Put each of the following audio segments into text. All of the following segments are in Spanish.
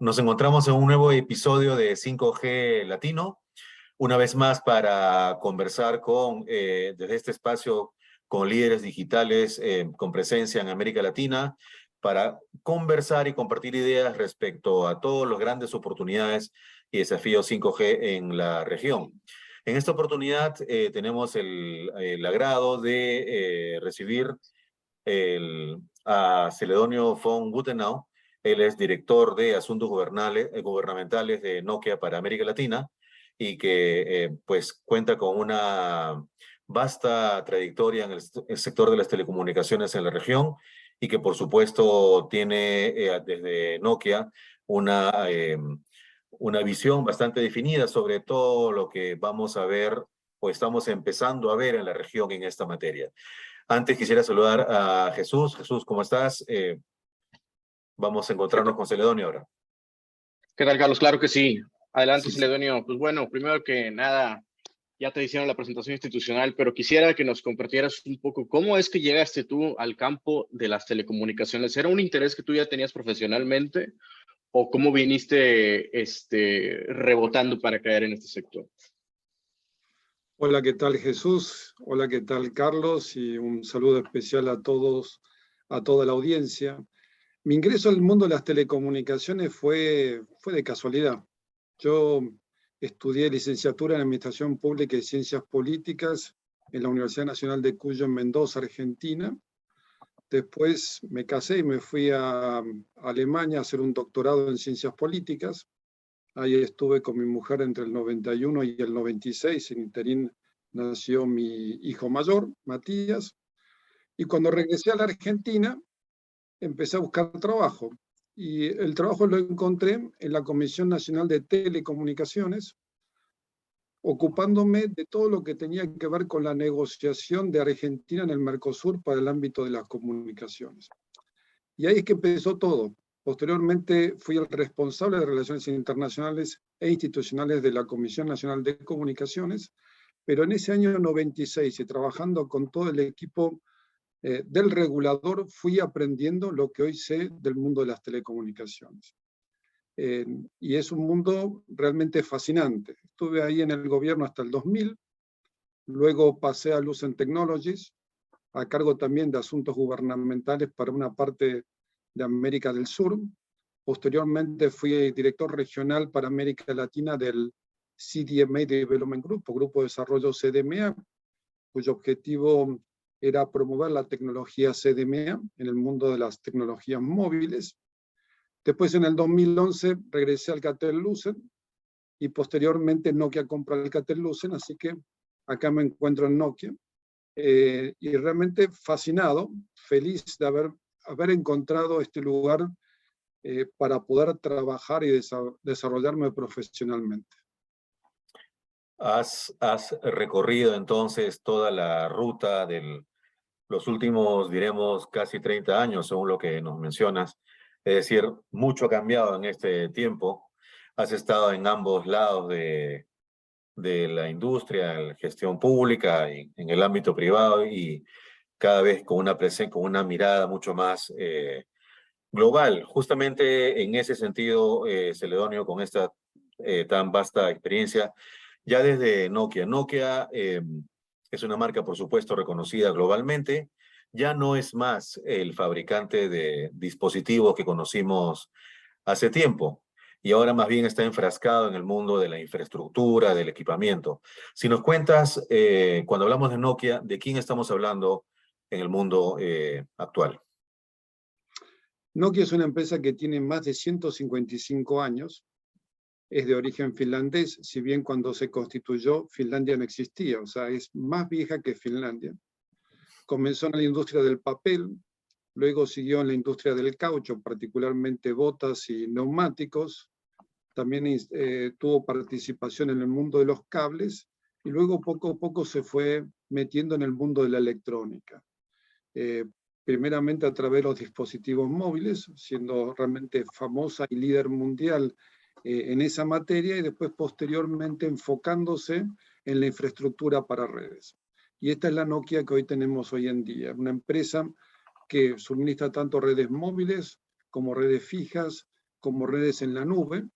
Nos encontramos en un nuevo episodio de 5G Latino, una vez más para conversar desde este espacio con líderes digitales con presencia en América Latina, para conversar y compartir ideas respecto a todas las grandes oportunidades y desafíos 5G en la región. En esta oportunidad tenemos el agrado de recibir a Celedonio von Gutenau. Él es director de Asuntos Gubernamentales de Nokia para América Latina y que pues cuenta con una vasta trayectoria en el sector de las telecomunicaciones en la región y que por supuesto tiene desde Nokia una visión bastante definida sobre todo lo que vamos a ver o estamos empezando a ver en la región en esta materia. Antes quisiera saludar a Jesús. Jesús, ¿cómo estás? Vamos a encontrarnos con Celedonio ahora. ¿Qué tal, Carlos? Claro que sí. Adelante, Sí. Celedonio. Pues bueno, primero que nada, ya te hicieron la presentación institucional, pero quisiera que nos compartieras un poco cómo es que llegaste tú al campo de las telecomunicaciones. ¿Era un interés que tú ya tenías profesionalmente o cómo viniste rebotando para caer en este sector? Hola, ¿qué tal, Jesús? Hola, ¿qué tal, Carlos? Y un saludo especial a todos, a toda la audiencia. Mi ingreso al mundo de las telecomunicaciones fue de casualidad. Yo estudié licenciatura en Administración Pública y Ciencias Políticas en la Universidad Nacional de Cuyo, en Mendoza, Argentina. Después me casé y me fui a Alemania a hacer un doctorado en Ciencias Políticas. Ahí estuve con mi mujer entre el 91 y el 96. En interín nació mi hijo mayor, Matías. Y cuando regresé a la Argentina, empecé a buscar trabajo. Y el trabajo lo encontré en la Comisión Nacional de Telecomunicaciones, ocupándome de todo lo que tenía que ver con la negociación de Argentina en el Mercosur para el ámbito de las comunicaciones. Y ahí es que empezó todo. Posteriormente fui el responsable de Relaciones Internacionales e Institucionales de la Comisión Nacional de Comunicaciones, pero en ese año 96, y trabajando con todo el equipo del regulador, fui aprendiendo lo que hoy sé del mundo de las telecomunicaciones. Y es un mundo realmente fascinante. Estuve ahí en el gobierno hasta el 2000, luego pasé a Lucent Technologies, a cargo también de asuntos gubernamentales para una parte de América del Sur. Posteriormente fui director regional para América Latina del CDMA Development Group, o Grupo de Desarrollo CDMA, cuyo objetivo era promover la tecnología CDMA en el mundo de las tecnologías móviles. Después, en el 2011, regresé a Alcatel-Lucent y posteriormente Nokia compró Alcatel-Lucent, así que acá me encuentro en Nokia. Y realmente fascinado, feliz de haber encontrado este lugar para poder trabajar y desarrollarme profesionalmente. Has recorrido entonces toda la ruta de los últimos, diremos, casi 30 años, según lo que nos mencionas. Es decir, mucho ha cambiado en este tiempo. Has estado en ambos lados de la industria, en la gestión pública, y en el ámbito privado, y cada vez con una presencia, con una mirada mucho más global. Justamente en ese sentido, Celedonio, con esta tan vasta experiencia, ya desde Nokia. Nokia es una marca, por supuesto, reconocida globalmente. Ya no es más el fabricante de dispositivos que conocimos hace tiempo. Y ahora más bien está enfrascado en el mundo de la infraestructura, del equipamiento. Si nos cuentas, cuando hablamos de Nokia, ¿de quién estamos hablando en el mundo actual? Nokia es una empresa que tiene más de 155 años. Es de origen finlandés, si bien cuando se constituyó Finlandia no existía, o sea, es más vieja que Finlandia. Comenzó en la industria del papel, luego siguió en la industria del caucho, particularmente botas y neumáticos. También tuvo participación en el mundo de los cables y luego poco a poco se fue metiendo en el mundo de la electrónica. Primeramente a través de los dispositivos móviles, siendo realmente famosa y líder mundial en esa materia, y después posteriormente enfocándose en la infraestructura para redes. Y esta es la Nokia que hoy tenemos hoy en día, una empresa que suministra tanto redes móviles como redes fijas, como redes en la nube,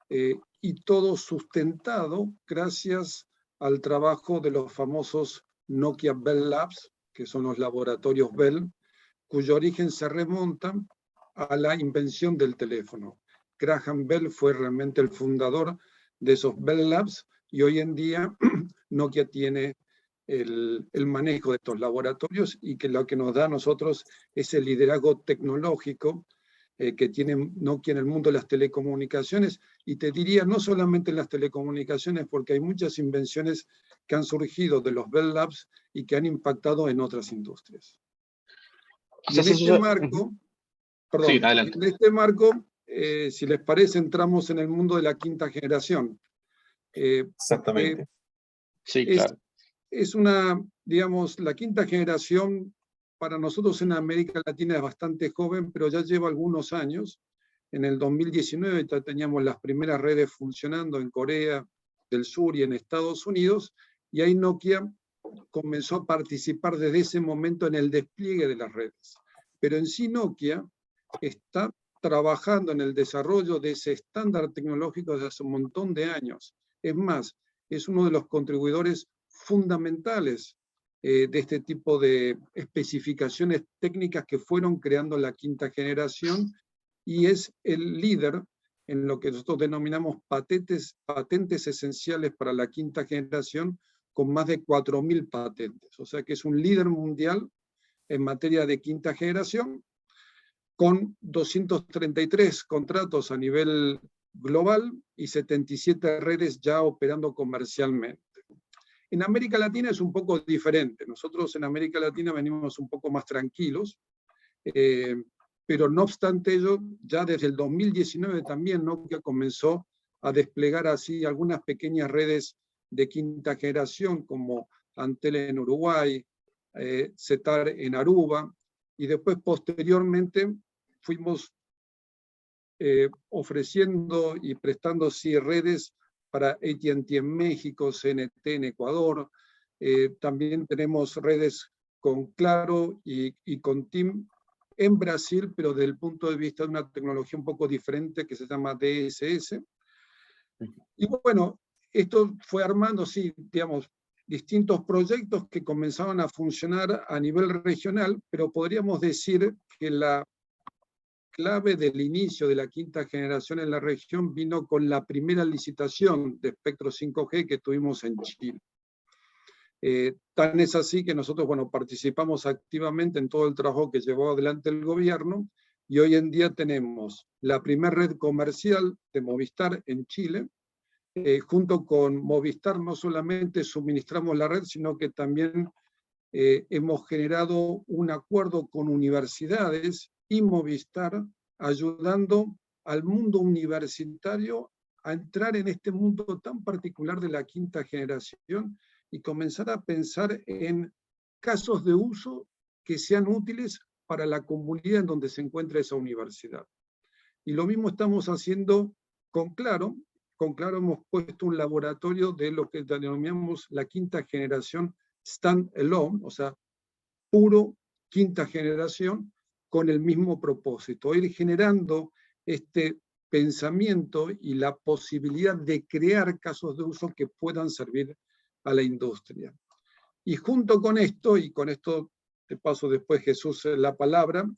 y todo sustentado gracias al trabajo de los famosos Nokia Bell Labs, que son los laboratorios Bell, cuyo origen se remonta a la invención del teléfono. Graham Bell fue realmente el fundador de esos Bell Labs, y hoy en día Nokia tiene el manejo de estos laboratorios, y que lo que nos da a nosotros es el liderazgo tecnológico que tiene Nokia en el mundo de las telecomunicaciones, y te diría no solamente en las telecomunicaciones, porque hay muchas invenciones que han surgido de los Bell Labs y que han impactado en otras industrias. Y en este marco, perdón, sí, adelante. en este marco, si les parece, entramos en el mundo de la quinta generación. Exactamente. Sí, claro. Es una, digamos, la quinta generación para nosotros en América Latina es bastante joven, pero ya lleva algunos años. En el 2019 ya teníamos las primeras redes funcionando en Corea del Sur y en Estados Unidos, y ahí Nokia comenzó a participar desde ese momento en el despliegue de las redes. Pero en sí Nokia está trabajando en el desarrollo de ese estándar tecnológico desde hace un montón de años. Es más, es uno de los contribuidores fundamentales de este tipo de especificaciones técnicas que fueron creando la quinta generación, y es el líder en lo que nosotros denominamos patentes esenciales para la quinta generación, con más de 4.000 patentes. O sea que es un líder mundial en materia de quinta generación, con 233 contratos a nivel global y 77 redes ya operando comercialmente. En América Latina es un poco diferente. Nosotros en América Latina venimos un poco más tranquilos, pero no obstante ello, ya desde el 2019 también Nokia comenzó a desplegar así algunas pequeñas redes de quinta generación, como Antel en Uruguay, Cetar en Aruba, y después posteriormente fuimos ofreciendo y prestando sí redes para AT&T en México, CNT en Ecuador. También tenemos redes con Claro y con TIM en Brasil, pero desde el punto de vista de una tecnología un poco diferente que se llama DSS. Y bueno, esto fue armando, sí, digamos, distintos proyectos que comenzaban a funcionar a nivel regional, pero podríamos decir que la clave del inicio de la quinta generación en la región vino con la primera licitación de espectro 5G que tuvimos en Chile. Tan es así que nosotros, bueno, participamos activamente en todo el trabajo que llevó adelante el gobierno, y hoy en día tenemos la primera red comercial de Movistar en Chile. Junto con Movistar no solamente suministramos la red, sino que también hemos generado un acuerdo con universidades y Movistar, ayudando al mundo universitario a entrar en este mundo tan particular de la quinta generación y comenzar a pensar en casos de uso que sean útiles para la comunidad en donde se encuentra esa universidad. Y lo mismo estamos haciendo con Claro. Con Claro hemos puesto un laboratorio de lo que denominamos la quinta generación stand-alone, o sea, puro quinta generación, con el mismo propósito, ir generando este pensamiento y la posibilidad de crear casos de uso que puedan servir a la industria. Y junto con esto, y con esto te paso después, Jesús, la palabra,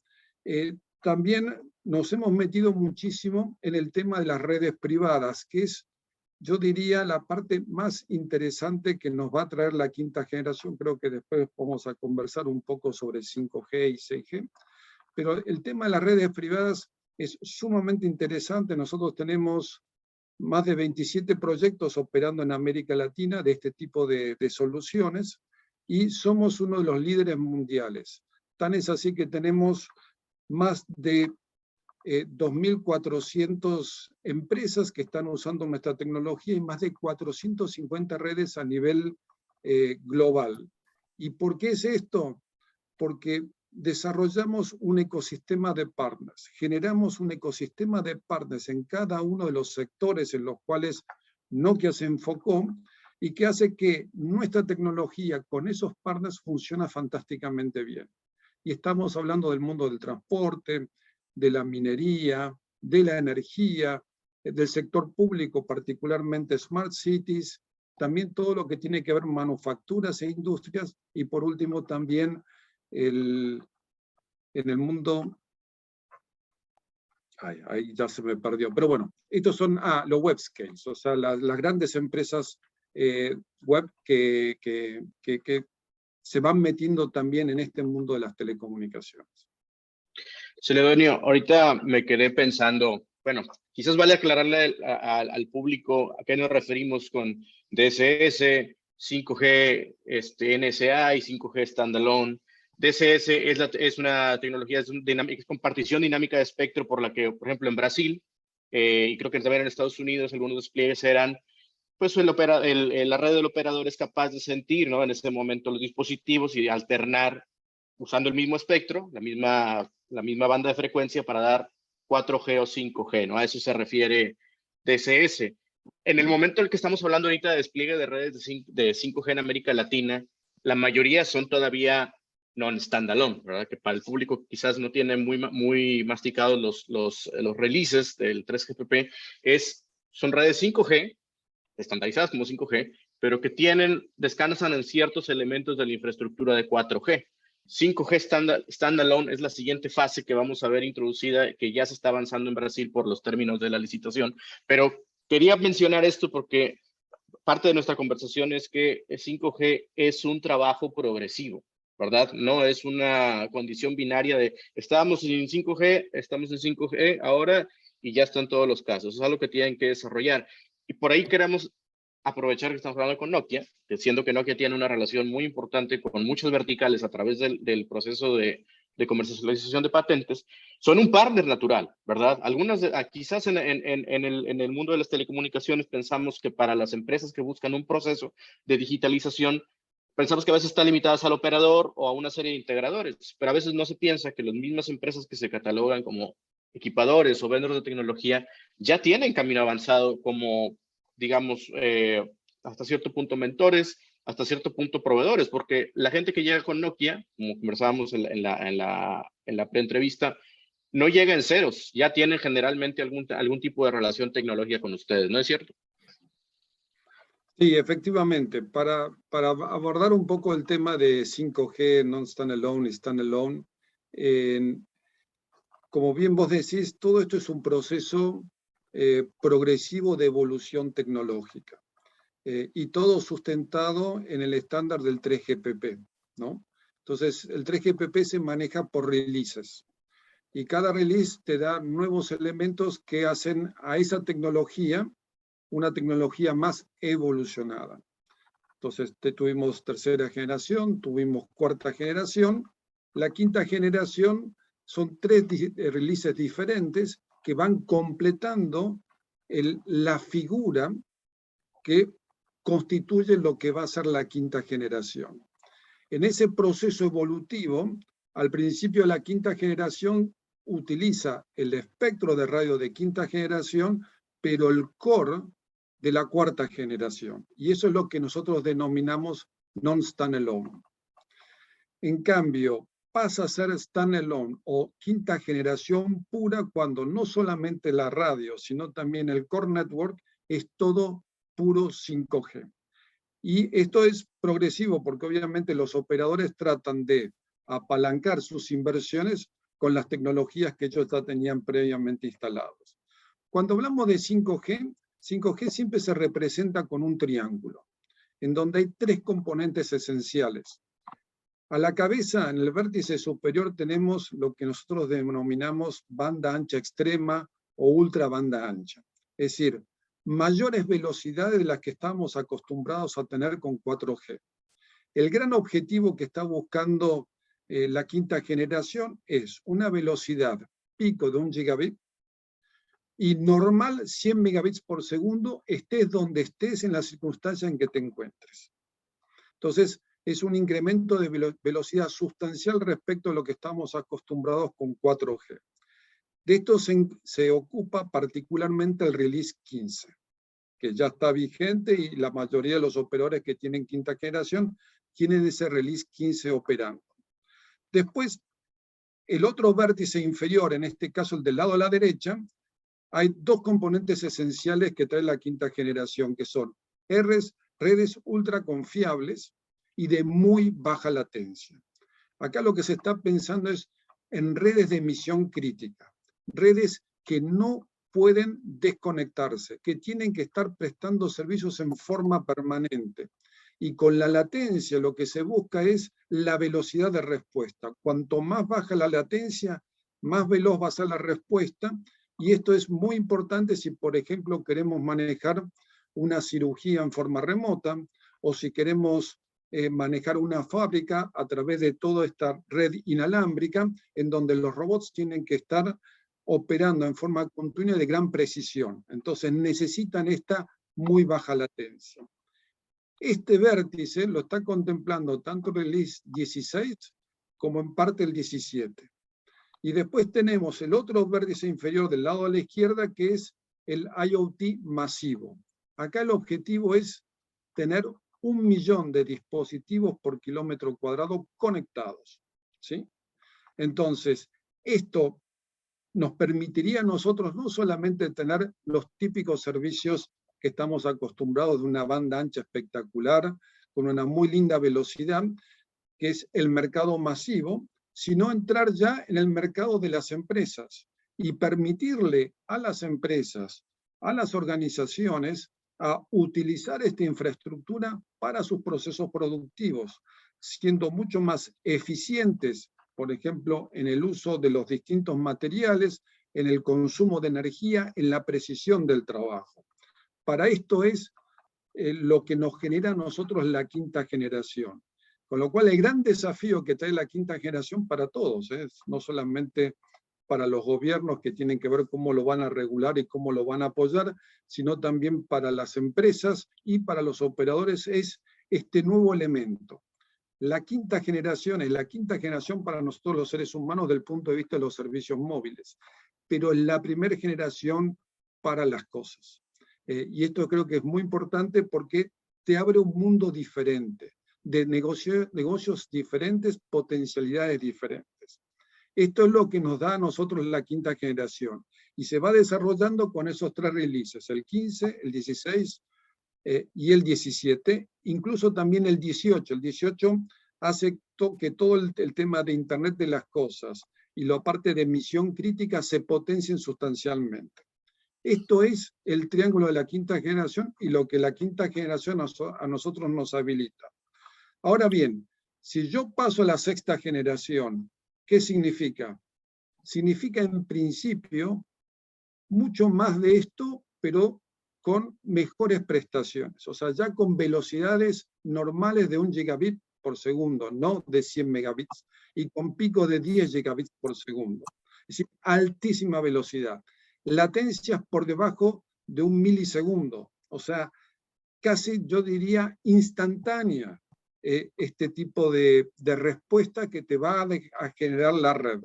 también nos hemos metido muchísimo en el tema de las redes privadas, que es, yo diría, la parte más interesante que nos va a traer la quinta generación. Creo que después vamos a conversar un poco sobre 5G y 6G, pero el tema de las redes privadas es sumamente interesante. Nosotros tenemos más de 27 proyectos operando en América Latina de este tipo de soluciones, y somos uno de los líderes mundiales. Tan es así que tenemos más de 2.400 empresas que están usando nuestra tecnología y más de 450 redes a nivel global. ¿Y por qué es esto? Porque desarrollamos un ecosistema de partners, generamos un ecosistema de partners en cada uno de los sectores en los cuales Nokia se enfocó, y que hace que nuestra tecnología con esos partners funciona fantásticamente bien. Y estamos hablando del mundo del transporte, de la minería, de la energía, del sector público, particularmente Smart Cities, también todo lo que tiene que ver manufacturas e industrias, y por último también en el mundo... ahí ya se me perdió, pero bueno, estos son los web scales, o sea, las grandes empresas web que se van metiendo también en este mundo de las telecomunicaciones. Celedonio, ahorita me quedé pensando, bueno, quizás vale aclararle al público a qué nos referimos con DSS, 5G NSA y 5G Standalone. DSS es una tecnología es con partición dinámica de espectro por la que, por ejemplo, en Brasil, y creo que también en Estados Unidos, algunos despliegues eran, pues la red del operador es capaz de sentir, ¿no? En ese momento los dispositivos y alternar usando el mismo espectro, la misma banda de frecuencia para dar 4G o 5G, ¿no? A eso se refiere DSS. En el momento en el que estamos hablando ahorita de despliegue de redes de 5G en América Latina, la mayoría son todavía non-standalone, ¿verdad? Que para el público quizás no tiene muy masticados los releases del 3GPP, son redes 5G, estandarizadas como 5G, pero que descansan en ciertos elementos de la infraestructura de 4G. 5G standalone es la siguiente fase que vamos a ver introducida, que ya se está avanzando en Brasil por los términos de la licitación, pero quería mencionar esto porque parte de nuestra conversación es que 5G es un trabajo progresivo, ¿verdad? No es una condición binaria de estamos en 5G ahora y ya están todos los casos. Es algo que tienen que desarrollar. Y por ahí queremos aprovechar que estamos hablando con Nokia, siendo que Nokia tiene una relación muy importante con muchos verticales a través del proceso de comercialización de patentes, son un partner natural, ¿verdad? Quizás en el mundo de las telecomunicaciones pensamos que para las empresas que buscan un proceso de digitalización, pensamos que a veces están limitadas al operador o a una serie de integradores, pero a veces no se piensa que las mismas empresas que se catalogan como equipadores o vendedores de tecnología ya tienen camino avanzado como, digamos, hasta cierto punto mentores, hasta cierto punto proveedores, porque la gente que llega con Nokia, como conversábamos en la pre-entrevista, no llega en ceros, ya tienen generalmente algún tipo de relación tecnológica con ustedes, ¿no es cierto? Sí, efectivamente. Para abordar un poco el tema de 5G, non-standalone y standalone, como bien vos decís, todo esto es un proceso progresivo de evolución tecnológica. Y todo sustentado en el estándar del 3GPP, ¿no? Entonces, el 3GPP se maneja por releases, y cada release te da nuevos elementos que hacen a esa tecnología una tecnología más evolucionada. Entonces, tuvimos tercera generación, tuvimos cuarta generación, la quinta generación son 3 releases diferentes que van completando la figura que constituye lo que va a ser la quinta generación. En ese proceso evolutivo, al principio la quinta generación utiliza el espectro de radio de quinta generación, pero el core de la cuarta generación. Y eso es lo que nosotros denominamos non-standalone. En cambio, pasa a ser standalone o quinta generación pura cuando no solamente la radio, sino también el core network es todo puro 5G. Y esto es progresivo porque obviamente los operadores tratan de apalancar sus inversiones con las tecnologías que ellos ya tenían previamente instaladas. Cuando hablamos de 5G, 5G siempre se representa con un triángulo, en donde hay 3 componentes esenciales. A la cabeza, en el vértice superior, tenemos lo que nosotros denominamos banda ancha extrema o ultra banda ancha. Es decir, mayores velocidades de las que estamos acostumbrados a tener con 4G. El gran objetivo que está buscando la quinta generación es una velocidad pico de 1 gigabit y normal 100 megabits por segundo, estés donde estés en la circunstancia en que te encuentres. Entonces, es un incremento de velocidad sustancial respecto a lo que estamos acostumbrados con 4G. De esto se ocupa particularmente el release 15, que ya está vigente y la mayoría de los operadores que tienen quinta generación tienen ese release 15 operando. Después, el otro vértice inferior, en este caso el del lado a la derecha, hay dos componentes esenciales que trae la quinta generación, que son redes ultra confiables y de muy baja latencia. Acá lo que se está pensando es en redes de emisión crítica, redes que no pueden desconectarse, que tienen que estar prestando servicios en forma permanente. Y con la latencia lo que se busca es la velocidad de respuesta. Cuanto más baja la latencia, más veloz va a ser la respuesta. Y esto es muy importante si, por ejemplo, queremos manejar una cirugía en forma remota o si queremos manejar una fábrica a través de toda esta red inalámbrica en donde los robots tienen que estar operando en forma continua de gran precisión. Entonces necesitan esta muy baja latencia. Este vértice lo está contemplando tanto el release 16 como en parte el 17. Y después tenemos el otro vértice inferior del lado de la izquierda, que es el IoT masivo. Acá el objetivo es tener 1 millón de dispositivos por kilómetro cuadrado conectados, ¿sí? Entonces, esto nos permitiría a nosotros no solamente tener los típicos servicios que estamos acostumbrados de una banda ancha espectacular, con una muy linda velocidad, que es el mercado masivo, sino entrar ya en el mercado de las empresas y permitirle a las empresas, a las organizaciones, a utilizar esta infraestructura para sus procesos productivos, siendo mucho más eficientes, por ejemplo, en el uso de los distintos materiales, en el consumo de energía, en la precisión del trabajo. Para esto es lo que nos genera a nosotros la quinta generación. Con lo cual el gran desafío que trae la quinta generación para todos, no solamente para los gobiernos que tienen que ver cómo lo van a regular y cómo lo van a apoyar, sino también para las empresas y para los operadores, es este nuevo elemento. La quinta generación es la quinta generación para nosotros los seres humanos desde el punto de vista de los servicios móviles, pero es la primera generación para las cosas. Y esto creo que es muy importante porque te abre un mundo diferente, de negocios diferentes, potencialidades diferentes. Esto es lo que nos da a nosotros la quinta generación. Y se va desarrollando con esos 3 releases, el 15, el 16 y el 17, incluso también el 18. El 18 hace que todo el tema de Internet de las cosas y la parte de emisión crítica se potencien sustancialmente. Esto es el triángulo de la quinta generación y lo que la quinta generación a nosotros nos habilita. Ahora bien, si yo paso a la sexta generación, ¿qué significa? Significa en principio mucho más de esto, pero con mejores prestaciones. O sea, ya con velocidades normales de 1 gigabit por segundo, no de 100 megabits, y con pico de 10 gigabits por segundo. Es decir, altísima velocidad. Latencias por debajo de 1 milisegundo. O sea, casi yo diría instantánea este tipo de respuesta que te va a generar la red.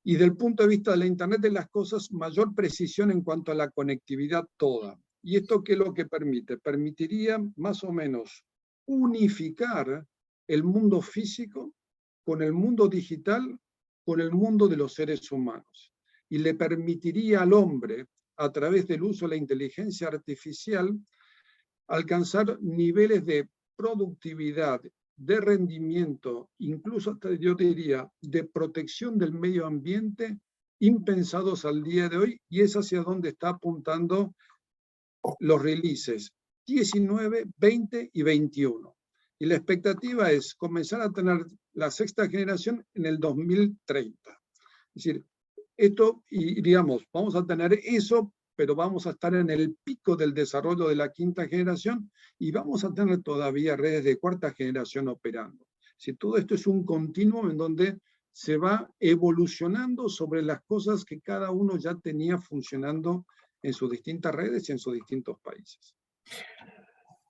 Y del punto de vista de la Internet de las cosas, mayor precisión en cuanto a la conectividad toda. ¿Y esto qué es lo que permite? Permitiría más o menos unificar el mundo físico con el mundo digital, con el mundo de los seres humanos. Y le permitiría al hombre, a través del uso de la inteligencia artificial, alcanzar niveles de productividad, de rendimiento, incluso hasta yo diría de protección del medio ambiente, impensados al día de hoy, y es hacia donde está apuntando los releases 19, 20 y 21. Y la expectativa es comenzar a tener la sexta generación en el 2030. Es decir, esto, y digamos, vamos a tener eso, pero vamos a estar en el pico del desarrollo de la quinta generación y vamos a tener todavía redes de cuarta generación operando. Si todo esto es un continuo en donde se va evolucionando sobre las cosas que cada uno ya tenía funcionando en sus distintas redes y en sus distintos países.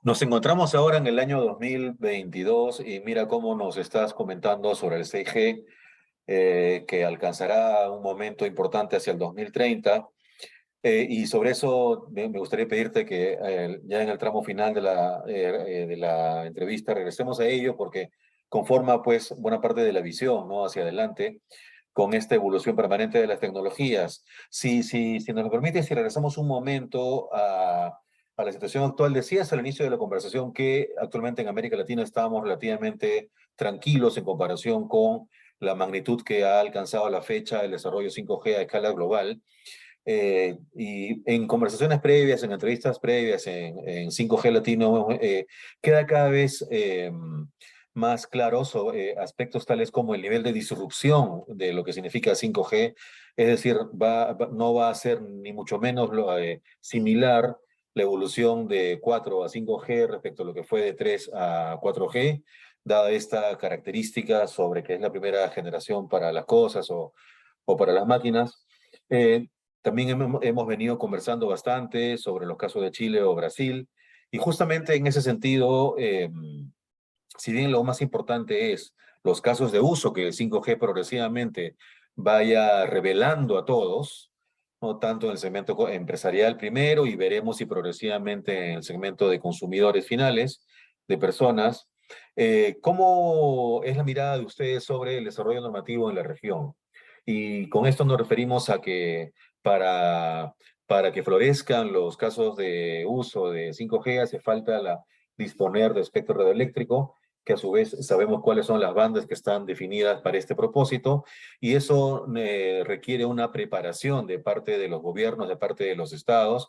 Nos encontramos ahora en el año 2022 y mira cómo nos estás comentando sobre el 6G, que alcanzará un momento importante hacia el 2030. Y sobre eso me gustaría pedirte que ya en el tramo final de la entrevista regresemos a ello porque conforma pues buena parte de la visión, ¿no? Hacia adelante. con esta evolución permanente de las tecnologías. Si nos lo permite, si regresamos un momento a la situación actual, decías al inicio de la conversación que actualmente en América Latina estábamos relativamente tranquilos en comparación con la magnitud que ha alcanzado a la fecha el desarrollo 5G a escala global. Y en conversaciones previas, en entrevistas previas en 5G Latino, queda cada vez más claro sobre aspectos tales como el nivel de disrupción de lo que significa 5G, es decir, no va a ser ni mucho menos similar la evolución de 4 a 5G respecto a lo que fue de 3 a 4G, dada esta característica sobre que es la primera generación para las cosas o para las máquinas. Eh, También hemos venido conversando bastante sobre los casos de Chile o Brasil, y justamente en ese sentido, si bien lo más importante es los casos de uso que el 5G progresivamente vaya revelando a todos, no tanto en el segmento empresarial primero, y veremos si progresivamente en el segmento de consumidores finales, de personas, ¿cómo es la mirada de ustedes sobre el desarrollo normativo en la región? Y con esto nos referimos a que para, para que florezcan los casos de uso de 5G hace falta disponer de espectro radioeléctrico, que a su vez sabemos cuáles son las bandas que están definidas para este propósito, y eso requiere una preparación de parte de los gobiernos, de parte de los estados,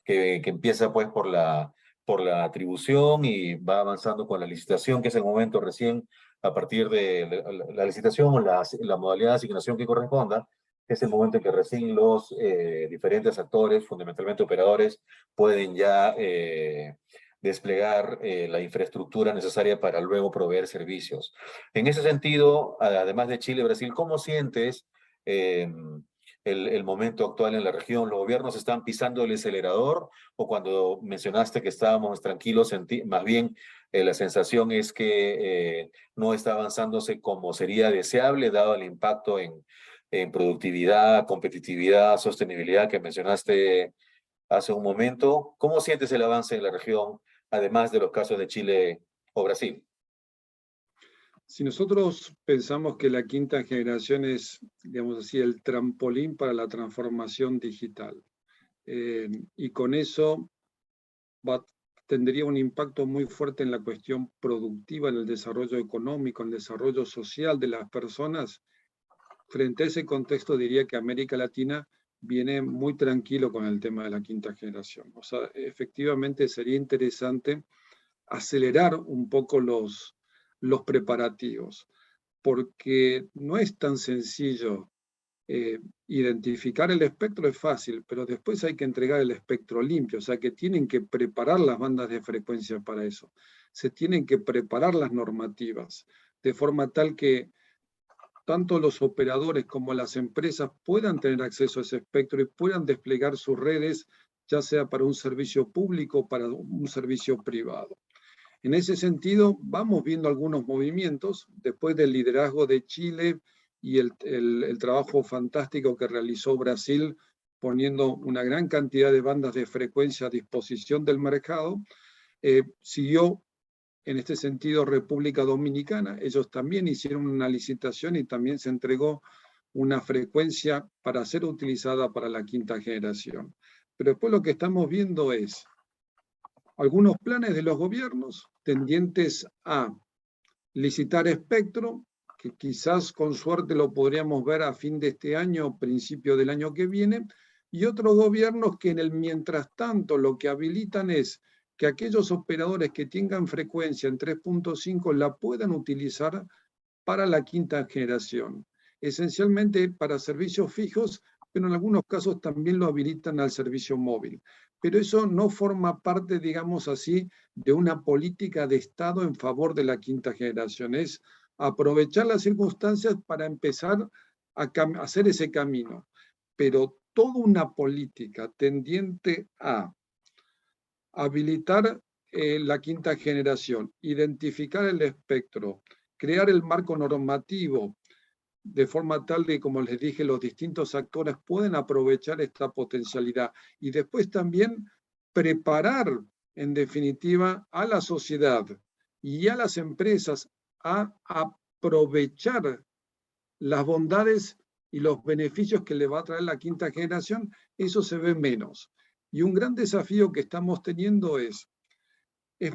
que empieza pues por la atribución y va avanzando con la licitación, que es el momento recién a partir de la licitación o la modalidad de asignación que corresponda, es el momento en que recién los diferentes actores, fundamentalmente operadores, pueden ya desplegar la infraestructura necesaria para luego proveer servicios. En ese sentido, además de Chile y Brasil, ¿cómo sientes el momento actual en la región? ¿Los gobiernos están pisando el acelerador, o cuando mencionaste que estábamos tranquilos, más bien la sensación es que no está avanzándose como sería deseable, dado el impacto en productividad, competitividad, sostenibilidad que mencionaste hace un momento? ¿Cómo sientes el avance en la región, además de los casos de Chile o Brasil? Si nosotros pensamos que la quinta generación es, digamos así, el trampolín para la transformación digital, y con eso tendría un impacto muy fuerte en la cuestión productiva, en el desarrollo económico, en el desarrollo social de las personas, frente a ese contexto diría que América Latina viene muy tranquilo con el tema de la quinta generación. O sea, efectivamente sería interesante acelerar un poco los preparativos, porque no es tan sencillo. Identificar el espectro es fácil, pero después hay que entregar el espectro limpio, o sea que tienen que preparar las bandas de frecuencia para eso, se tienen que preparar las normativas, de forma tal que tanto los operadores como las empresas puedan tener acceso a ese espectro y puedan desplegar sus redes, ya sea para un servicio público o para un servicio privado. En ese sentido, vamos viendo algunos movimientos después del liderazgo de Chile y el trabajo fantástico que realizó Brasil, poniendo una gran cantidad de bandas de frecuencia a disposición del mercado. Siguió en este sentido República Dominicana. Ellos también hicieron una licitación y también se entregó una frecuencia para ser utilizada para la quinta generación. Pero después lo que estamos viendo es algunos planes de los gobiernos tendientes a licitar espectro, que quizás con suerte lo podríamos ver a fin de este año o principio del año que viene, y otros gobiernos que en el mientras tanto lo que habilitan es que aquellos operadores que tengan frecuencia en 3.5 la puedan utilizar para la quinta generación, esencialmente para servicios fijos, pero en algunos casos también lo habilitan al servicio móvil. Pero eso no forma parte, digamos así, de una política de Estado en favor de la quinta generación. Es aprovechar las circunstancias para empezar a hacer ese camino. Pero toda una política tendiente a habilitar la quinta generación, identificar el espectro, crear el marco normativo, de forma tal de, como les dije, los distintos actores pueden aprovechar esta potencialidad y después también preparar, en definitiva, a la sociedad y a las empresas a aprovechar las bondades y los beneficios que le va a traer la quinta generación, eso se ve menos. Y un gran desafío que estamos teniendo es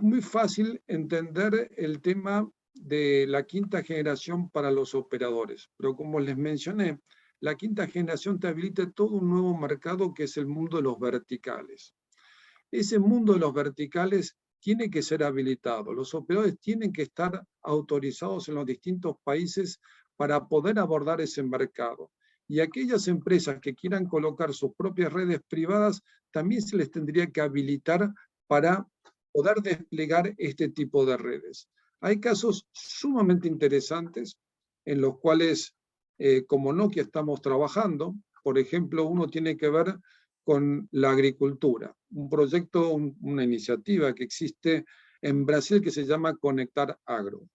muy fácil entender el tema de la quinta generación para los operadores, pero como les mencioné, la quinta generación te habilita todo un nuevo mercado que es el mundo de los verticales. Ese mundo de los verticales tiene que ser habilitado. Los operadores tienen que estar autorizados en los distintos países para poder abordar ese mercado. Y aquellas empresas que quieran colocar sus propias redes privadas, también se les tendría que habilitar para poder desplegar este tipo de redes. Hay casos sumamente interesantes en los cuales, como Nokia, estamos trabajando. Por ejemplo, uno tiene que ver con la agricultura, un proyecto, una iniciativa que existe en Brasil que se llama Conectar Agro.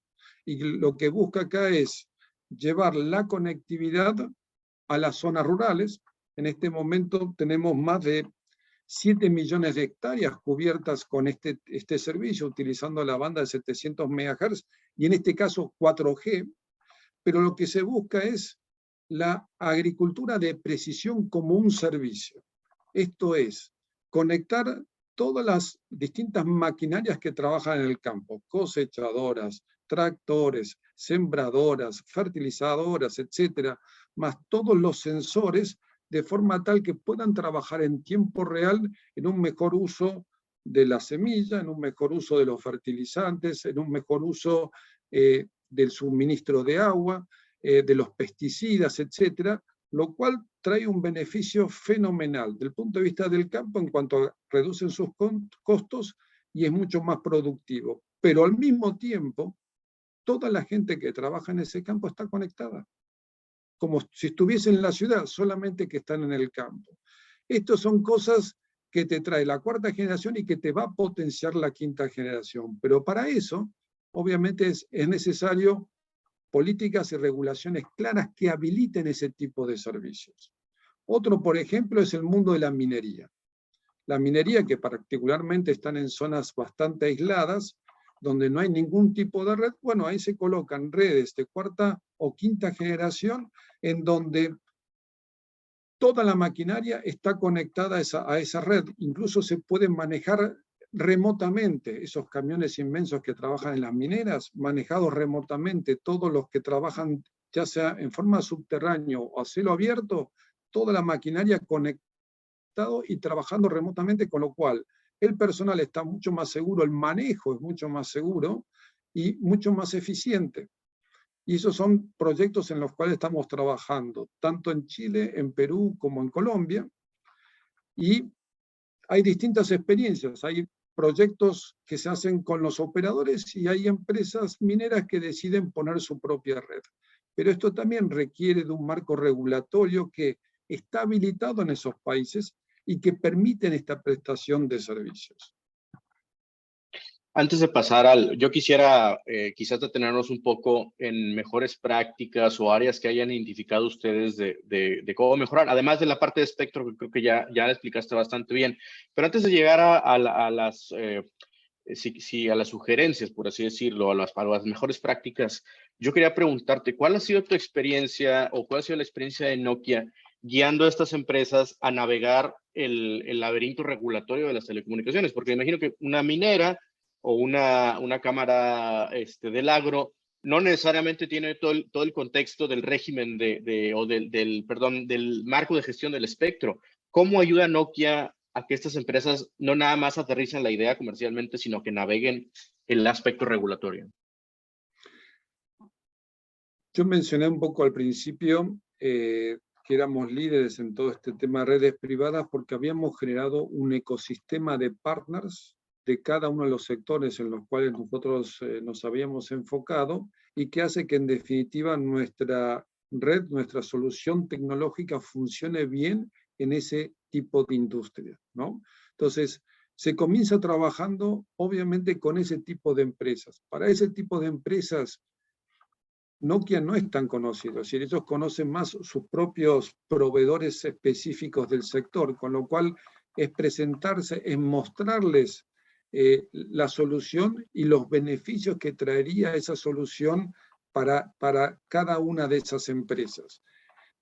Y lo que busca acá es llevar la conectividad a las zonas rurales. En este momento tenemos más de 7 millones de hectáreas cubiertas con este servicio, utilizando la banda de 700 MHz, y en este caso 4G, pero lo que se busca es la agricultura de precisión como un servicio. Esto es, conectar todas las distintas maquinarias que trabajan en el campo, cosechadoras, tractores, sembradoras, fertilizadoras, etcétera, más todos los sensores, de forma tal que puedan trabajar en tiempo real en un mejor uso de la semilla, en un mejor uso de los fertilizantes, en un mejor uso del suministro de agua, de los pesticidas, etcétera, lo cual trae un beneficio fenomenal desde el punto de vista del campo en cuanto a reducen sus costos y es mucho más productivo. Pero al mismo tiempo, toda la gente que trabaja en ese campo está conectada, como si estuviese en la ciudad, solamente que están en el campo. Estas son cosas que te trae la cuarta generación y que te va a potenciar la quinta generación. Pero para eso, obviamente, es necesario políticas y regulaciones claras que habiliten ese tipo de servicios. Otro, por ejemplo, es el mundo de la minería. La minería, que particularmente están en zonas bastante aisladas, donde no hay ningún tipo de red, bueno, ahí se colocan redes de cuarta o quinta generación en donde toda la maquinaria está conectada a esa red. Incluso se pueden manejar remotamente esos camiones inmensos que trabajan en las mineras, manejados remotamente, todos los que trabajan ya sea en forma subterránea o a cielo abierto, toda la maquinaria conectado y trabajando remotamente, con lo cual el personal está mucho más seguro, el manejo es mucho más seguro y mucho más eficiente. Y esos son proyectos en los cuales estamos trabajando, tanto en Chile, en Perú, como en Colombia. Y hay distintas experiencias. Hay proyectos que se hacen con los operadores y hay empresas mineras que deciden poner su propia red. Pero esto también requiere de un marco regulatorio que está habilitado en esos países y que permiten esta prestación de servicios. Antes de pasar yo quisiera quizás detenernos un poco en mejores prácticas o áreas que hayan identificado ustedes de cómo mejorar, además de la parte de espectro, que creo que ya la explicaste bastante bien. Pero antes de llegar a las sugerencias, por así decirlo, a las mejores prácticas, yo quería preguntarte, ¿cuál ha sido tu experiencia o cuál ha sido la experiencia de Nokia guiando a estas empresas a navegar el laberinto regulatorio de las telecomunicaciones? Porque me imagino que una minera o una cámara del agro no necesariamente tiene todo el contexto del régimen del marco de gestión del espectro. ¿Cómo ayuda Nokia a que estas empresas no nada más aterricen la idea comercialmente, sino que naveguen el aspecto regulatorio? Yo mencioné un poco al principio que éramos líderes en todo este tema de redes privadas porque habíamos generado un ecosistema de partners de cada uno de los sectores en los cuales nosotros nos habíamos enfocado y que hace que en definitiva nuestra red, nuestra solución tecnológica funcione bien en ese tipo de industria, ¿no? Entonces, se comienza trabajando obviamente con ese tipo de empresas. Para ese tipo de empresas, Nokia no es tan conocido, es decir, ellos conocen más sus propios proveedores específicos del sector, con lo cual es presentarse, es mostrarles la solución y los beneficios que traería esa solución para cada una de esas empresas.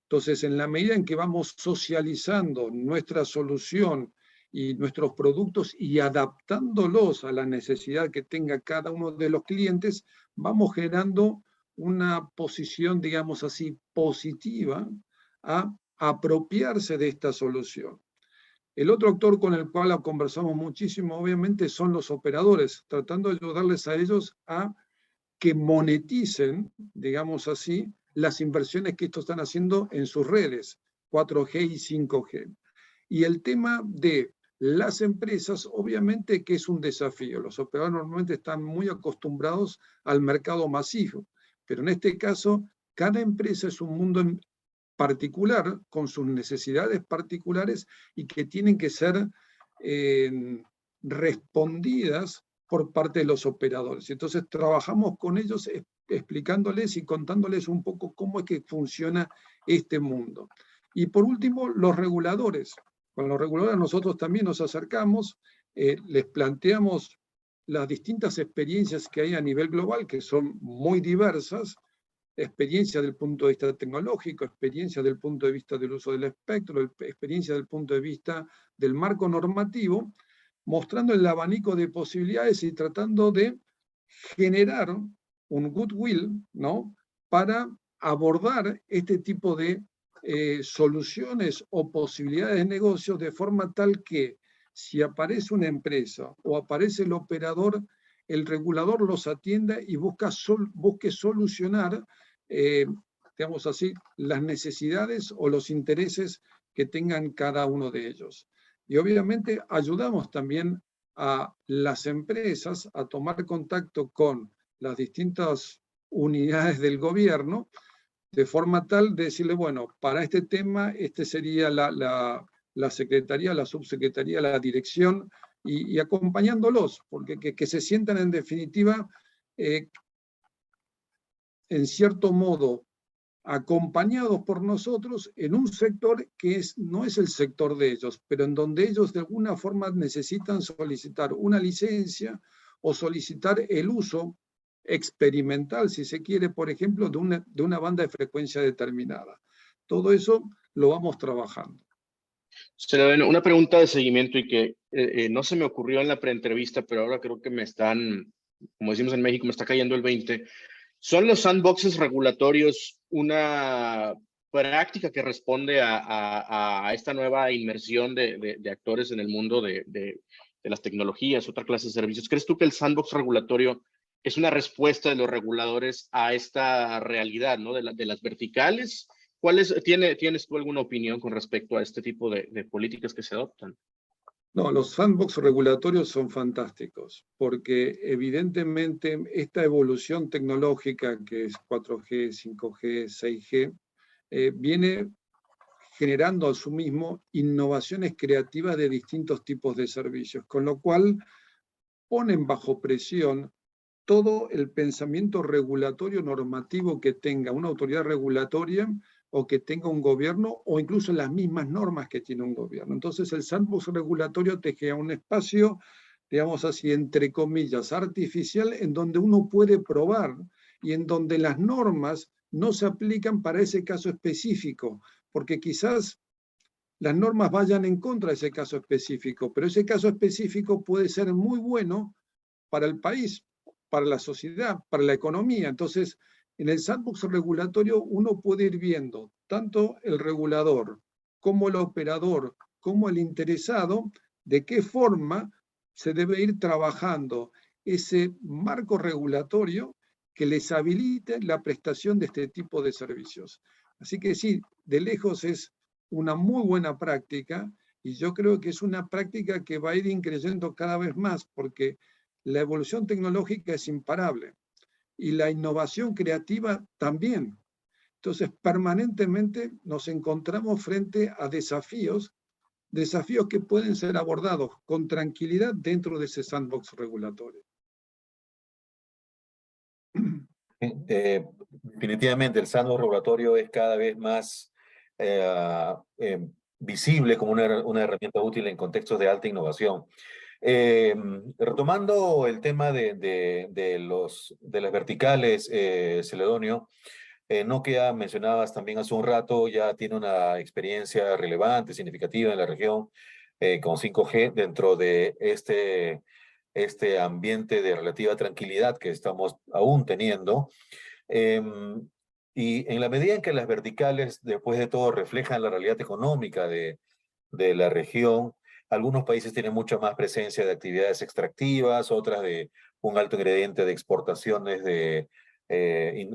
Entonces, en la medida en que vamos socializando nuestra solución y nuestros productos y adaptándolos a la necesidad que tenga cada uno de los clientes, vamos generando una posición, digamos así, positiva a apropiarse de esta solución. El otro actor con el cual conversamos muchísimo, obviamente, son los operadores, tratando de ayudarles a ellos a que moneticen, digamos así, las inversiones que estos están haciendo en sus redes, 4G y 5G. Y el tema de las empresas, obviamente que es un desafío. Los operadores normalmente están muy acostumbrados al mercado masivo, pero en este caso, cada empresa es un mundo particular, con sus necesidades particulares y que tienen que ser respondidas por parte de los operadores. Entonces trabajamos con ellos explicándoles y contándoles un poco cómo es que funciona este mundo. Y por último, los reguladores. Con los reguladores nosotros también nos acercamos, les planteamos las distintas experiencias que hay a nivel global, que son muy diversas, experiencia del punto de vista tecnológico, experiencia del punto de vista del uso del espectro, experiencia del punto de vista del marco normativo, mostrando el abanico de posibilidades y tratando de generar un goodwill, ¿no?, para abordar este tipo de soluciones o posibilidades de negocios de forma tal que si aparece una empresa o aparece el operador, el regulador los atienda y busque solucionar, digamos así, las necesidades o los intereses que tengan cada uno de ellos. Y obviamente ayudamos también a las empresas a tomar contacto con las distintas unidades del gobierno, de forma tal de decirle, bueno, para este tema, este sería la secretaría, la subsecretaría, la dirección, y acompañándolos, porque que se sientan en definitiva, en cierto modo, acompañados por nosotros en un sector que no es el sector de ellos, pero en donde ellos de alguna forma necesitan solicitar una licencia o solicitar el uso experimental, si se quiere, por ejemplo, de una banda de frecuencia determinada. Todo eso lo vamos trabajando. Una pregunta de seguimiento y que no se me ocurrió en la preentrevista, pero ahora creo que me están, como decimos en México, me está cayendo el 20. ¿Son los sandboxes regulatorios una práctica que responde a esta nueva inmersión de actores en el mundo de las tecnologías, otra clase de servicios? ¿Crees tú que el sandbox regulatorio es una respuesta de los reguladores a esta realidad, ¿no?, de las verticales? ¿Tienes tú alguna opinión con respecto a este tipo de políticas que se adoptan? No, los sandbox regulatorios son fantásticos, porque evidentemente esta evolución tecnológica que es 4G, 5G, 6G, viene generando a su mismo innovaciones creativas de distintos tipos de servicios, con lo cual ponen bajo presión todo el pensamiento regulatorio normativo que tenga una autoridad regulatoria o que tenga un gobierno, o incluso las mismas normas que tiene un gobierno. Entonces el sandbox regulatorio te crea un espacio, digamos así, entre comillas, artificial, en donde uno puede probar y en donde las normas no se aplican para ese caso específico, porque quizás las normas vayan en contra de ese caso específico, pero ese caso específico puede ser muy bueno para el país, para la sociedad, para la economía. Entonces, en el sandbox regulatorio uno puede ir viendo tanto el regulador como el operador, como el interesado, de qué forma se debe ir trabajando ese marco regulatorio que les habilite la prestación de este tipo de servicios. Así que sí, de lejos es una muy buena práctica, y yo creo que es una práctica que va a ir increyendo cada vez más, porque la evolución tecnológica es imparable y la innovación creativa también. Entonces, permanentemente nos encontramos frente a desafíos que pueden ser abordados con tranquilidad dentro de ese sandbox regulatorio. Definitivamente el sandbox regulatorio es cada vez más visible como una herramienta útil en contextos de alta innovación. Retomando el tema de las verticales, Celedonio, Nokia, mencionabas también hace un rato, ya tiene una experiencia relevante, significativa en la región con 5G dentro de este ambiente de relativa tranquilidad que estamos aún teniendo. Em, y en la medida en que las verticales, después de todo, reflejan la realidad económica de la región, algunos países tienen mucha más presencia de actividades extractivas, otras de un alto ingrediente de exportaciones de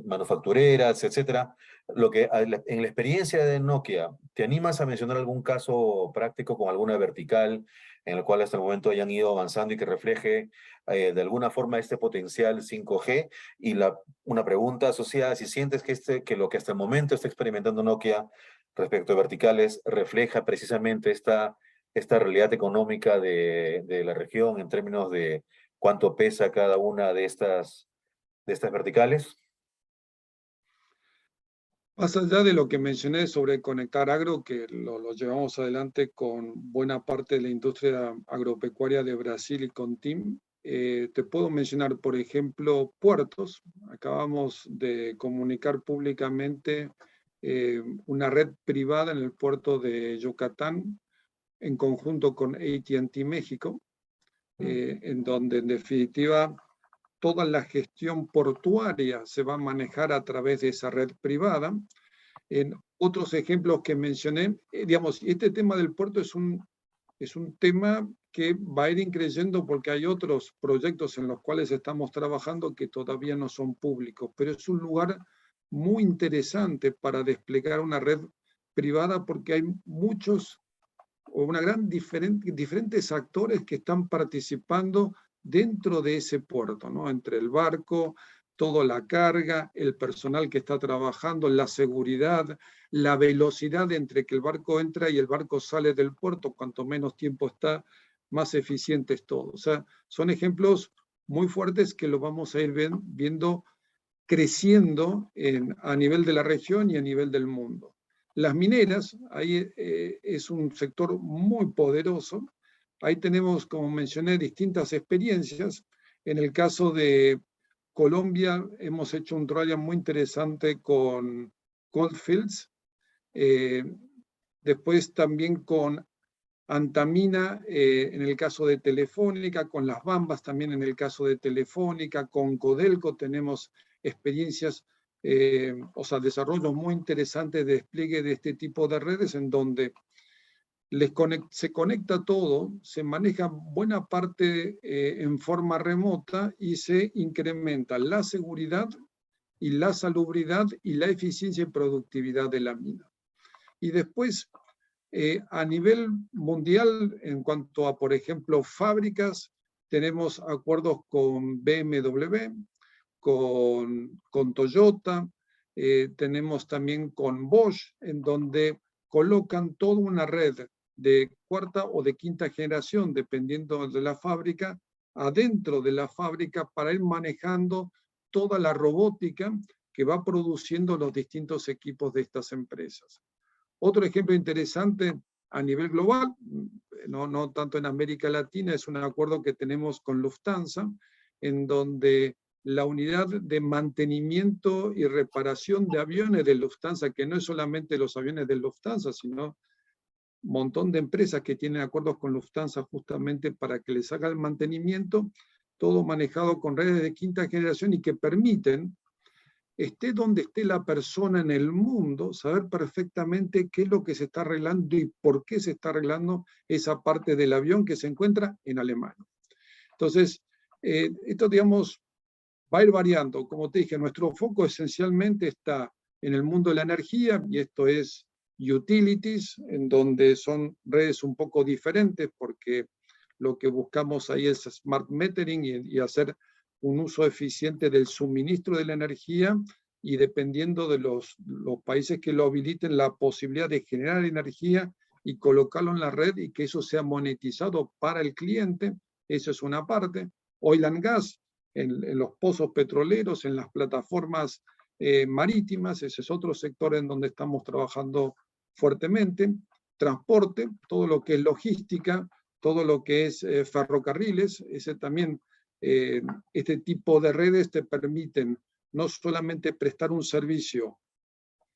manufactureras, etcétera. En la experiencia de Nokia, ¿te animas a mencionar algún caso práctico con alguna vertical en el cual hasta el momento hayan ido avanzando y que refleje de alguna forma este potencial 5G? Y una pregunta asociada, si sientes que lo que hasta el momento está experimentando Nokia respecto a verticales refleja precisamente esta realidad económica de la región en términos de cuánto pesa cada una de estas verticales. Más allá de lo que mencioné sobre Conectar Agro, que lo llevamos adelante con buena parte de la industria agropecuaria de Brasil y con TIM, te puedo mencionar, por ejemplo, puertos. Acabamos de comunicar públicamente una red privada en el puerto de Yucatán, en conjunto con AT&T México, en donde en definitiva toda la gestión portuaria se va a manejar a través de esa red privada. En otros ejemplos que mencioné, digamos, este tema del puerto es un tema que va a ir increyendo porque hay otros proyectos en los cuales estamos trabajando que todavía no son públicos, pero es un lugar muy interesante para desplegar una red privada porque hay muchos o una gran diferentes actores que están participando dentro de ese puerto, ¿no? Entre el barco, toda la carga, el personal que está trabajando, la seguridad, la velocidad entre que el barco entra y el barco sale del puerto, cuanto menos tiempo está, más eficiente es todo. O sea, son ejemplos muy fuertes que lo vamos a ir viendo creciendo a nivel de la región y a nivel del mundo. Las mineras, ahí es un sector muy poderoso. Ahí tenemos, como mencioné, distintas experiencias. En el caso de Colombia, hemos hecho un trial muy interesante con Goldfields. Después también con Antamina, en el caso de Telefónica, con Las Bambas también en el caso de Telefónica, con Codelco tenemos experiencias, o sea, desarrollos muy interesantes de despliegue de este tipo de redes en donde se conecta todo, se maneja buena parte en forma remota y se incrementa la seguridad y la salubridad y la eficiencia y productividad de la mina. Y después, a nivel mundial, en cuanto a, por ejemplo, fábricas, tenemos acuerdos con BMW, con Toyota, tenemos también con Bosch, en donde colocan toda una red de cuarta o de quinta generación, dependiendo de la fábrica, adentro de la fábrica para ir manejando toda la robótica que va produciendo los distintos equipos de estas empresas. Otro ejemplo interesante a nivel global, no tanto en América Latina, es un acuerdo que tenemos con Lufthansa, en donde la unidad de mantenimiento y reparación de aviones de Lufthansa, que no es solamente los aviones de Lufthansa, sino un montón de empresas que tienen acuerdos con Lufthansa justamente para que les haga el mantenimiento, todo manejado con redes de quinta generación y que permiten, esté donde esté la persona en el mundo, saber perfectamente qué es lo que se está arreglando y por qué se está arreglando esa parte del avión que se encuentra en Alemania. Entonces, esto, digamos, va a ir variando. Como te dije, nuestro foco esencialmente está en el mundo de la energía, y esto es utilities, en donde son redes un poco diferentes, porque lo que buscamos ahí es smart metering y hacer un uso eficiente del suministro de la energía, y dependiendo de los países que lo habiliten, la posibilidad de generar energía y colocarlo en la red y que eso sea monetizado para el cliente. Eso es una parte. Oil and gas, en los pozos petroleros, en las plataformas marítimas, ese es otro sector en donde estamos trabajando fuertemente. Transporte, todo lo que es logística, todo lo que es ferrocarriles, ese también, este tipo de redes te permiten no solamente prestar un servicio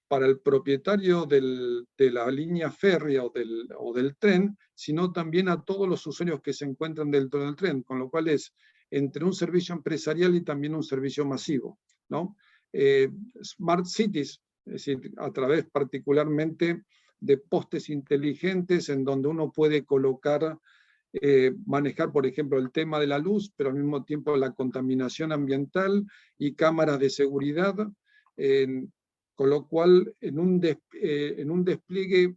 para el propietario de la línea férrea o del tren, sino también a todos los usuarios que se encuentran dentro del tren, con lo cual es entre un servicio empresarial y también un servicio masivo, ¿no? Smart Cities, es decir, a través particularmente de postes inteligentes en donde uno puede colocar, manejar, por ejemplo, el tema de la luz, pero al mismo tiempo la contaminación ambiental y cámaras de seguridad, con lo cual en un despliegue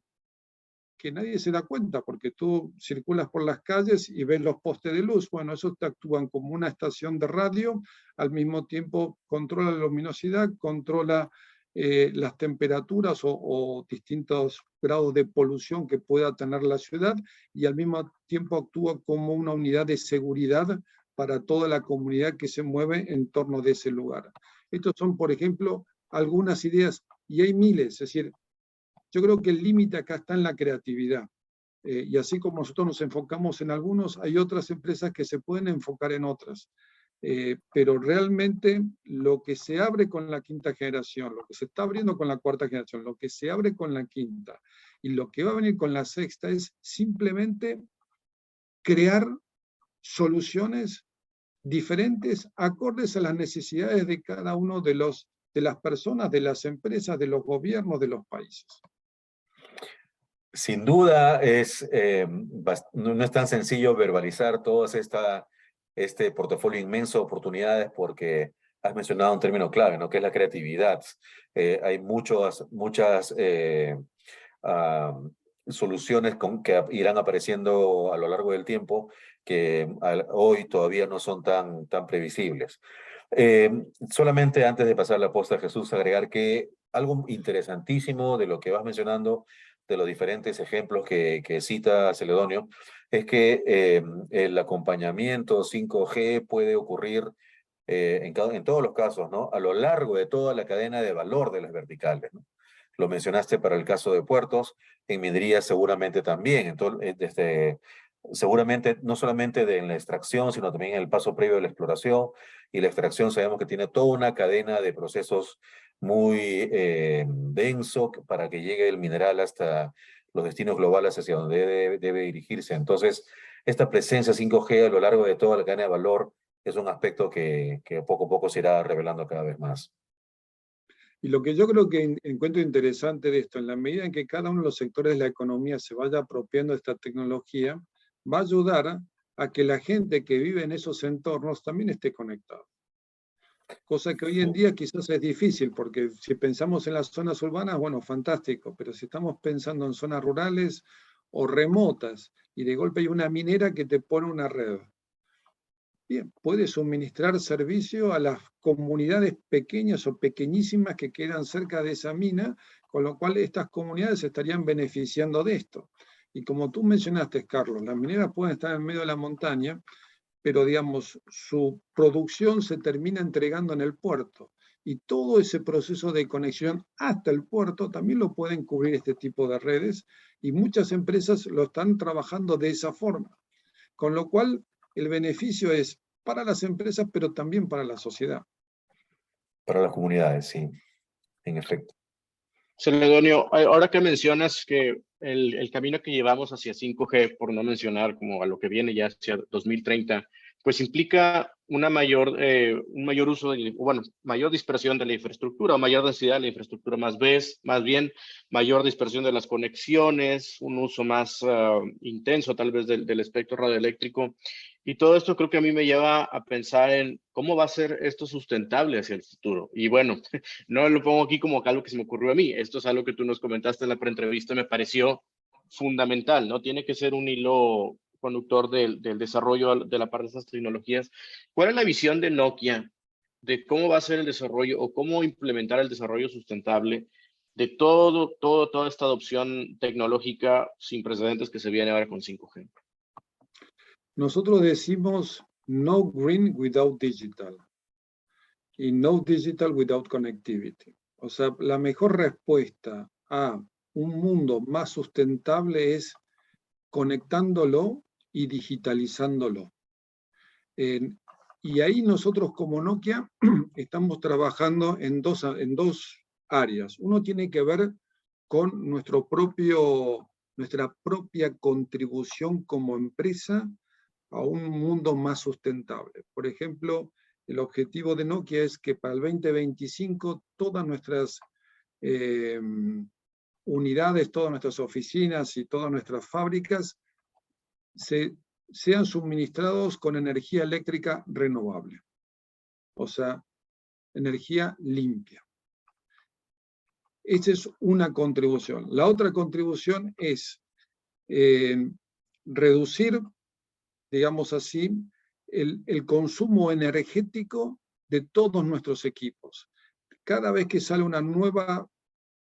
que nadie se da cuenta, porque tú circulas por las calles y ves los postes de luz. Bueno, esos te actúan como una estación de radio, al mismo tiempo controla la luminosidad, controla las temperaturas o distintos grados de polución que pueda tener la ciudad, y al mismo tiempo actúa como una unidad de seguridad para toda la comunidad que se mueve en torno de ese lugar. Estos son, por ejemplo, algunas ideas, y hay miles, es decir, yo creo que el límite acá está en la creatividad. Y así como nosotros nos enfocamos en algunos, hay otras empresas que se pueden enfocar en otras. Pero realmente lo que se abre con la quinta generación, lo que se está abriendo con la cuarta generación, lo que se abre con la quinta y lo que va a venir con la sexta es simplemente crear soluciones diferentes, acordes a las necesidades de cada uno de las personas, de las empresas, de los gobiernos, de los países. Sin duda no es tan sencillo verbalizar todo este portafolio inmenso de oportunidades, porque has mencionado un término clave, ¿no? Que es la creatividad. Hay muchas soluciones que irán apareciendo a lo largo del tiempo que hoy todavía no son tan previsibles. Solamente antes de pasar la posta, Jesús, agregar que algo interesantísimo de lo que vas mencionando, de los diferentes ejemplos que cita Celedonio, es que el acompañamiento 5G puede ocurrir en todos los casos, ¿no? A lo largo de toda la cadena de valor de las verticales, ¿no? Lo mencionaste para el caso de puertos, en minería seguramente también, seguramente no solamente en la extracción, sino también en el paso previo de la exploración, y la extracción sabemos que tiene toda una cadena de procesos muy denso para que llegue el mineral hasta los destinos globales hacia donde debe dirigirse. Entonces, esta presencia 5G a lo largo de toda la cadena de valor es un aspecto que poco a poco se irá revelando cada vez más. Y lo que yo creo que encuentro interesante de esto, en la medida en que cada uno de los sectores de la economía se vaya apropiando de esta tecnología, va a ayudar a que la gente que vive en esos entornos también esté conectada. Cosa que hoy en día quizás es difícil, porque si pensamos en las zonas urbanas, bueno, fantástico, pero si estamos pensando en zonas rurales o remotas, y de golpe hay una minera que te pone una red, bien, puede suministrar servicio a las comunidades pequeñas o pequeñísimas que quedan cerca de esa mina, con lo cual estas comunidades estarían beneficiando de esto. Y como tú mencionaste, Carlos, las mineras pueden estar en medio de la montaña, pero digamos, su producción se termina entregando en el puerto. Y todo ese proceso de conexión hasta el puerto también lo pueden cubrir este tipo de redes, y muchas empresas lo están trabajando de esa forma. Con lo cual, el beneficio es para las empresas, pero también para la sociedad. Para las comunidades, sí, en efecto. Celedonio, ahora que mencionas que el camino que llevamos hacia 5G, por no mencionar como a lo que viene ya hacia 2030, pues implica un mayor uso, mayor dispersión de la infraestructura, o mayor densidad de la infraestructura, más bien mayor dispersión de las conexiones, un uso más intenso tal vez del espectro radioeléctrico. Y todo esto creo que a mí me lleva a pensar en cómo va a ser esto sustentable hacia el futuro. Y bueno, no lo pongo aquí como algo que se me ocurrió a mí. Esto es algo que tú nos comentaste en la preentrevista, me pareció fundamental, ¿no? Tiene que ser un hilo conductor del desarrollo de la parte de estas tecnologías. ¿Cuál es la visión de Nokia de cómo va a ser el desarrollo o cómo implementar el desarrollo sustentable de toda esta adopción tecnológica sin precedentes que se viene ahora con 5G? Nosotros decimos no green without digital y no digital without connectivity. O sea, la mejor respuesta a un mundo más sustentable es conectándolo y digitalizándolo. Y ahí nosotros como Nokia estamos trabajando en dos áreas. Uno tiene que ver con nuestra propia contribución como empresa a un mundo más sustentable. Por ejemplo, el objetivo de Nokia es que para el 2025 todas nuestras unidades, todas nuestras oficinas y todas nuestras fábricas sean suministrados con energía eléctrica renovable, o sea, energía limpia. Esa es una contribución. La otra contribución es reducir, digamos así, el consumo energético de todos nuestros equipos. Cada vez que sale un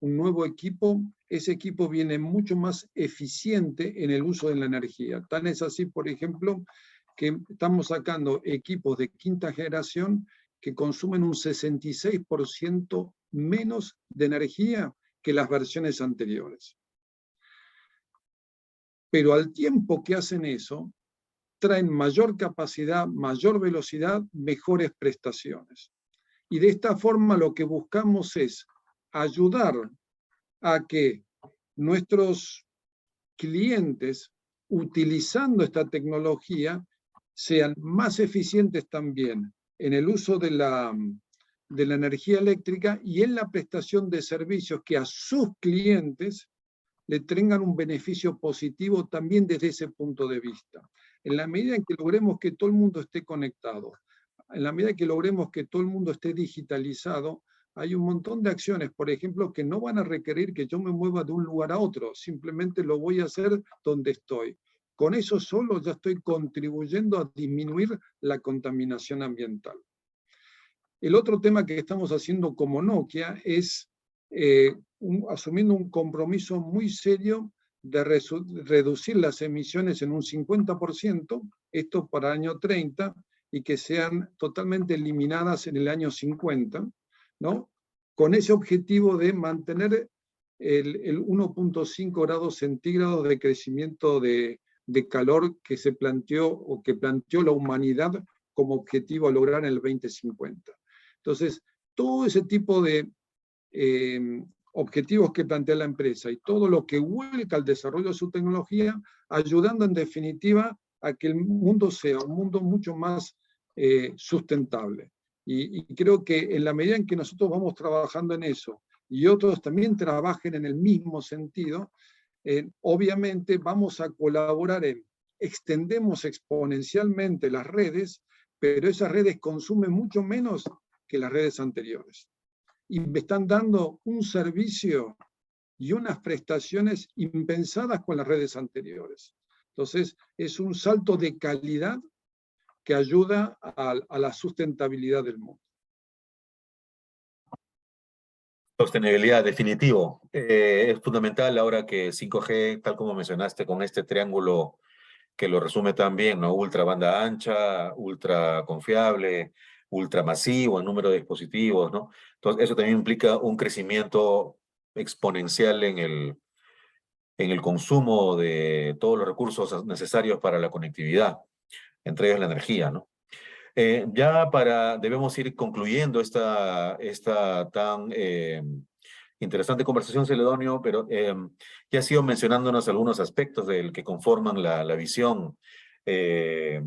nuevo equipo, ese equipo viene mucho más eficiente en el uso de la energía. Tan es así, por ejemplo, que estamos sacando equipos de quinta generación que consumen un 66% menos de energía que las versiones anteriores. Pero al tiempo que hacen eso, traen mayor capacidad, mayor velocidad, mejores prestaciones. Y de esta forma lo que buscamos es ayudar a que nuestros clientes, utilizando esta tecnología, sean más eficientes también en el uso de la energía eléctrica y en la prestación de servicios que a sus clientes le tengan un beneficio positivo también desde ese punto de vista. En la medida en que logremos que todo el mundo esté conectado, en la medida que logremos que todo el mundo esté digitalizado, hay un montón de acciones, por ejemplo, que no van a requerir que yo me mueva de un lugar a otro, simplemente lo voy a hacer donde estoy. Con eso solo ya estoy contribuyendo a disminuir la contaminación ambiental. El otro tema que estamos haciendo como Nokia es asumiendo un compromiso muy serio de reducir las emisiones en un 50%, esto para el año 30, y que sean totalmente eliminadas en el año 50, ¿no? Con ese objetivo de mantener el 1.5 grados centígrados de crecimiento de calor que se planteó o que planteó la humanidad como objetivo a lograr en el 2050. Entonces, todo ese tipo de objetivos que plantea la empresa y todo lo que vuelca al desarrollo de su tecnología, ayudando en definitiva a que el mundo sea un mundo mucho más sustentable. Y creo que en la medida en que nosotros vamos trabajando en eso y otros también trabajen en el mismo sentido, obviamente vamos a colaborar extendemos exponencialmente las redes, pero esas redes consumen mucho menos que las redes anteriores. Y me están dando un servicio y unas prestaciones impensadas con las redes anteriores. Entonces, es un salto de calidad que ayuda a la sustentabilidad del mundo. Sostenibilidad, definitivo. Es fundamental ahora que 5G, tal como mencionaste, con este triángulo que lo resume tan bien, ¿no? Ultra banda ancha, ultra confiable, ultra masivo en número de dispositivos, ¿no? Entonces, eso también implica un crecimiento exponencial en el consumo de todos los recursos necesarios para la conectividad, entre ellos la energía, ¿no? Debemos ir concluyendo esta tan interesante conversación, Celedonio, pero ya has ido mencionándonos algunos aspectos del que conforman la visión de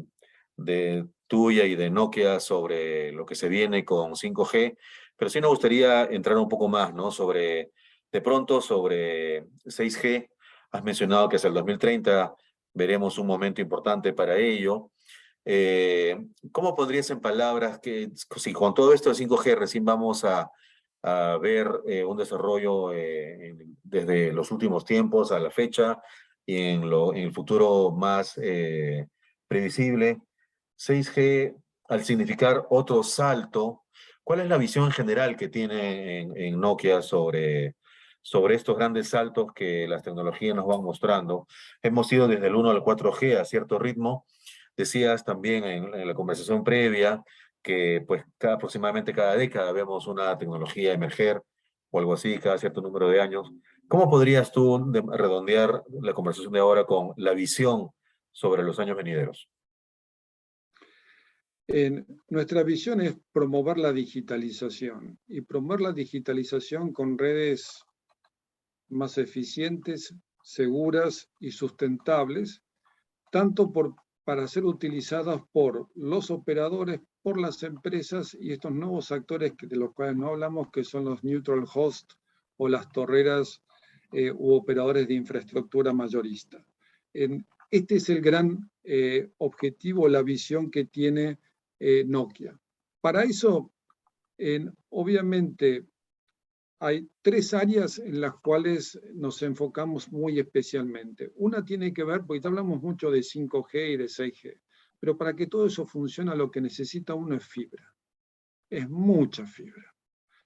tuya y de Nokia sobre lo que se viene con 5G, pero sí nos gustaría entrar un poco más, ¿no? De pronto, sobre 6G, has mencionado que hasta el 2030 veremos un momento importante para ello. ¿Cómo pondrías en palabras que si con todo esto de 5G recién vamos a ver un desarrollo desde los últimos tiempos a la fecha y en el futuro más previsible? 6G, al significar otro salto, ¿cuál es la visión general que tiene en Nokia sobre estos grandes saltos que las tecnologías nos van mostrando? Hemos ido desde el 1 al 4G a cierto ritmo. Decías también en la conversación previa que pues aproximadamente cada década vemos una tecnología emerger o algo así, cada cierto número de años. ¿Cómo podrías tú redondear la conversación de ahora con la visión sobre los años venideros? Nuestra visión es promover la digitalización y promover la digitalización con redes más eficientes, seguras y sustentables, tanto para ser utilizadas por los operadores, por las empresas y estos nuevos actores de los cuales no hablamos, que son los neutral host o las torreras u operadores de infraestructura mayorista. Este es el gran objetivo, la visión que tiene Nokia. Para eso, obviamente, hay 3 áreas en las cuales nos enfocamos muy especialmente. Una tiene que ver, porque hablamos mucho de 5G y de 6G, pero para que todo eso funcione lo que necesita uno es fibra. Es mucha fibra.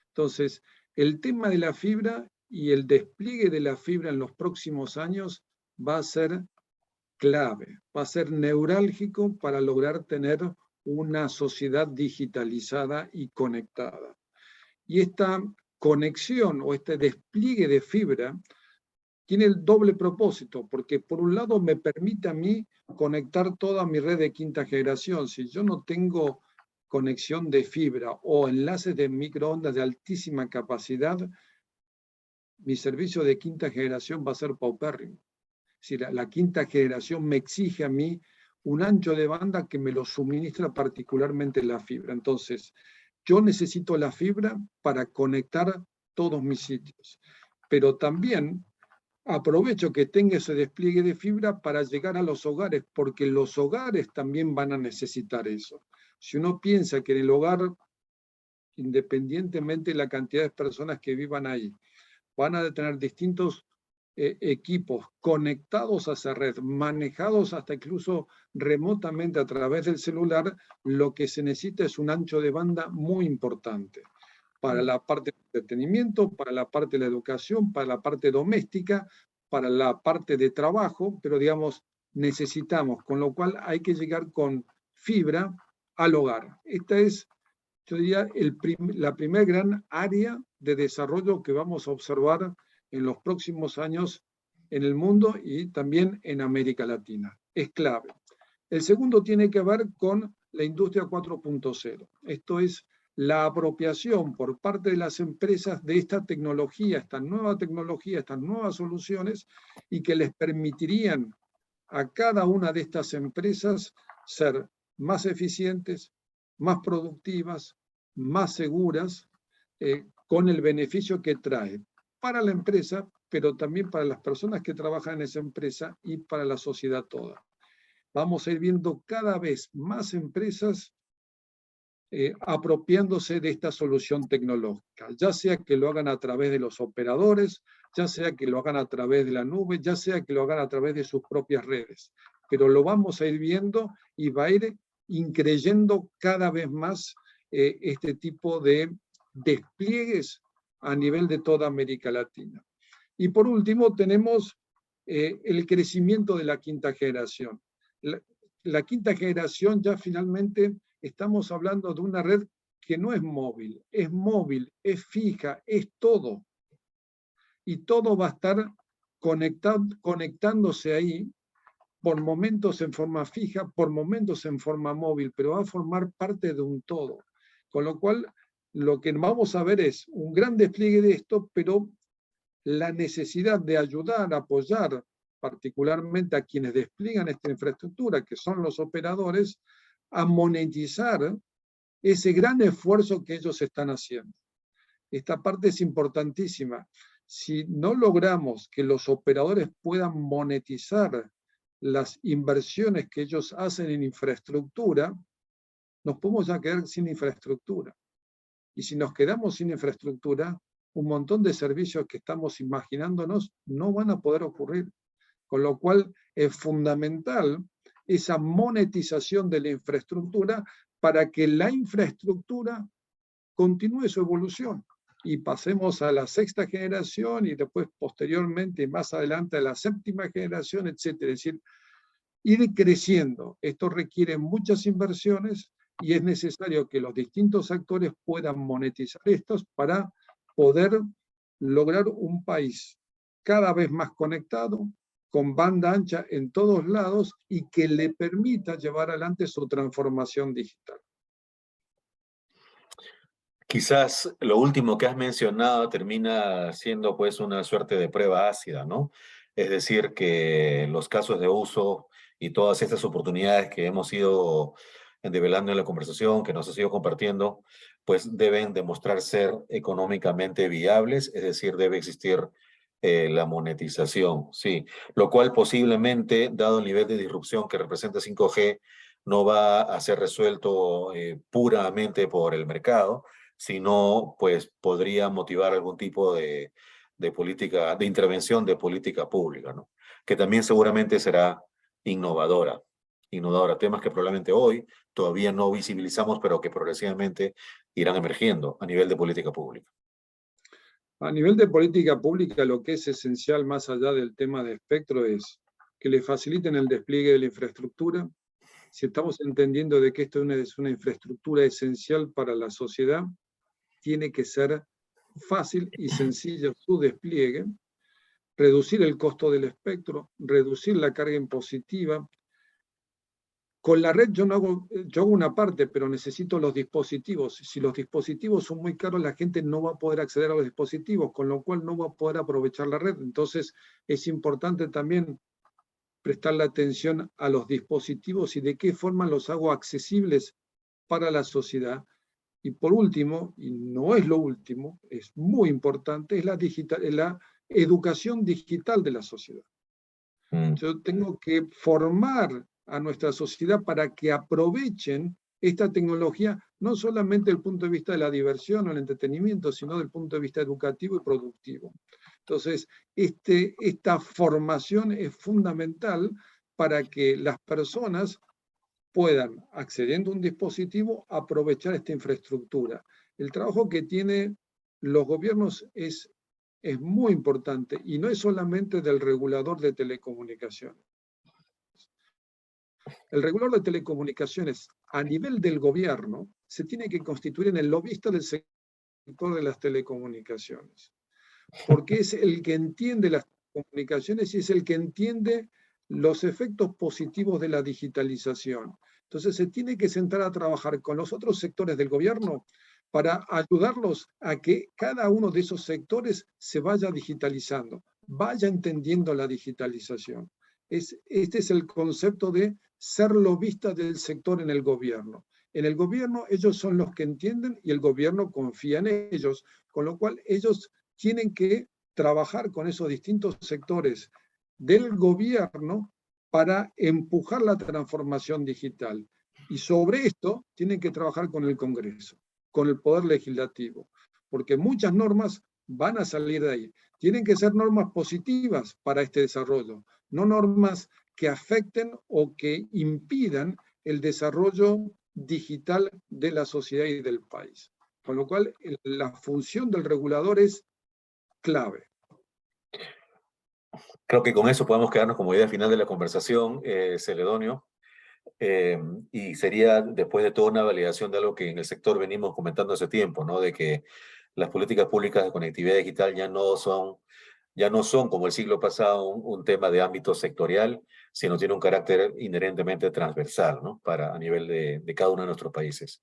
Entonces, el tema de la fibra y el despliegue de la fibra en los próximos años va a ser clave, va a ser neurálgico para lograr tener una sociedad digitalizada y conectada. Y esta conexión o este despliegue de fibra tiene el doble propósito, porque por un lado me permite a mí conectar toda mi red de quinta generación. Si yo no tengo conexión de fibra o enlaces de microondas de altísima capacidad, mi servicio de quinta generación va a ser paupérrimo. Si la quinta generación me exige a mí un ancho de banda que me lo suministra particularmente la fibra. Entonces, yo necesito la fibra para conectar todos mis sitios, pero también aprovecho que tenga ese despliegue de fibra para llegar a los hogares, porque los hogares también van a necesitar eso. Si uno piensa que en el hogar, independientemente de la cantidad de personas que vivan ahí, van a tener distintos equipos conectados a esa red, manejados hasta incluso remotamente a través del celular, lo que se necesita es un ancho de banda muy importante para la parte de entretenimiento, para la parte de la educación, para la parte doméstica, para la parte de trabajo, pero digamos, necesitamos, con lo cual hay que llegar con fibra al hogar. Esta es, yo diría, la primera gran área de desarrollo que vamos a observar en los próximos años en el mundo y también en América Latina. Es clave. El segundo tiene que ver con la industria 4.0. Esto es la apropiación por parte de las empresas de esta tecnología, estas nuevas soluciones, y que les permitirían a cada una de estas empresas ser más eficientes, más productivas, más seguras, con el beneficio que trae para la empresa, pero también para las personas que trabajan en esa empresa y para la sociedad toda. Vamos a ir viendo cada vez más empresas apropiándose de esta solución tecnológica, ya sea que lo hagan a través de los operadores, ya sea que lo hagan a través de la nube, ya sea que lo hagan a través de sus propias redes. Pero lo vamos a ir viendo y va a ir increyendo cada vez más este tipo de despliegues a nivel de toda América Latina. Y por último tenemos el crecimiento de la quinta generación. La quinta generación ya finalmente estamos hablando de una red que no es móvil, es fija, es todo. Y todo va a estar conectándose ahí, por momentos en forma fija, por momentos en forma móvil, pero va a formar parte de un todo. Con lo cual, lo que vamos a ver es un gran despliegue de esto, pero la necesidad de ayudar, apoyar, particularmente a quienes despliegan esta infraestructura, que son los operadores, a monetizar ese gran esfuerzo que ellos están haciendo. Esta parte es importantísima. Si no logramos que los operadores puedan monetizar las inversiones que ellos hacen en infraestructura, nos podemos ya quedar sin infraestructura. Y si nos quedamos sin infraestructura, un montón de servicios que estamos imaginándonos no van a poder ocurrir. Con lo cual es fundamental esa monetización de la infraestructura para que la infraestructura continúe su evolución y pasemos a la sexta generación y después posteriormente más adelante a la séptima generación, etcétera. Es decir, ir creciendo. Esto requiere muchas inversiones y es necesario que los distintos actores puedan monetizar estos para poder lograr un país cada vez más conectado, con banda ancha en todos lados y que le permita llevar adelante su transformación digital. Quizás lo último que has mencionado termina siendo pues una suerte de prueba ácida, ¿no? Es decir, que los casos de uso y todas estas oportunidades que hemos ido develando en la conversación, que nos has ido compartiendo, pues deben demostrar ser económicamente viables, es decir, debe existir la monetización, sí, lo cual posiblemente, dado el nivel de disrupción que representa 5G, no va a ser resuelto puramente por el mercado, sino pues podría motivar algún tipo de política, de intervención de política pública, ¿no? Que también seguramente será innovadora, innovadora, temas que probablemente hoy todavía no visibilizamos, pero que progresivamente irán emergiendo a nivel de política pública. A nivel de política pública, lo que es esencial más allá del tema de espectro es que le faciliten el despliegue de la infraestructura. Si estamos entendiendo de que esto es una infraestructura esencial para la sociedad, tiene que ser fácil y sencillo su despliegue, reducir el costo del espectro, reducir la carga impositiva. Con la red yo hago una parte, pero necesito los dispositivos. Si los dispositivos son muy caros, la gente no va a poder acceder a los dispositivos, con lo cual no va a poder aprovechar la red. Entonces es importante también prestarle atención a los dispositivos y de qué forma los hago accesibles para la sociedad. Y por último, y no es lo último, es muy importante, es la educación digital de la sociedad. Yo tengo que formar a nuestra sociedad para que aprovechen esta tecnología, no solamente desde el punto de vista de la diversión o el entretenimiento, sino desde el punto de vista educativo y productivo. Entonces, esta formación es fundamental para que las personas puedan, accediendo a un dispositivo, aprovechar esta infraestructura. El trabajo que tienen los gobiernos es muy importante y no es solamente del regulador de telecomunicaciones. El regulador de telecomunicaciones a nivel del gobierno se tiene que constituir en el lobista del sector de las telecomunicaciones, porque es el que entiende las comunicaciones y es el que entiende los efectos positivos de la digitalización. Entonces se tiene que sentar a trabajar con los otros sectores del gobierno para ayudarlos a que cada uno de esos sectores se vaya digitalizando, vaya entendiendo la digitalización. Este es el concepto de ser lobista del sector en el gobierno. En el gobierno ellos son los que entienden y el gobierno confía en ellos, con lo cual ellos tienen que trabajar con esos distintos sectores del gobierno para empujar la transformación digital. Y sobre esto tienen que trabajar con el Congreso, con el Poder Legislativo, porque muchas normas van a salir de ahí. Tienen que ser normas positivas para este desarrollo, no normas que afecten o que impidan el desarrollo digital de la sociedad y del país. Con lo cual, la función del regulador es clave. Creo que con eso podemos quedarnos como idea final de la conversación, Celedonio. Y sería después de toda una validación de algo que en el sector venimos comentando hace tiempo, ¿no? De que las políticas públicas de conectividad digital ya no son como el siglo pasado un tema de ámbito sectorial, sino tiene un carácter inherentemente transversal, ¿no? A nivel de cada uno de nuestros países.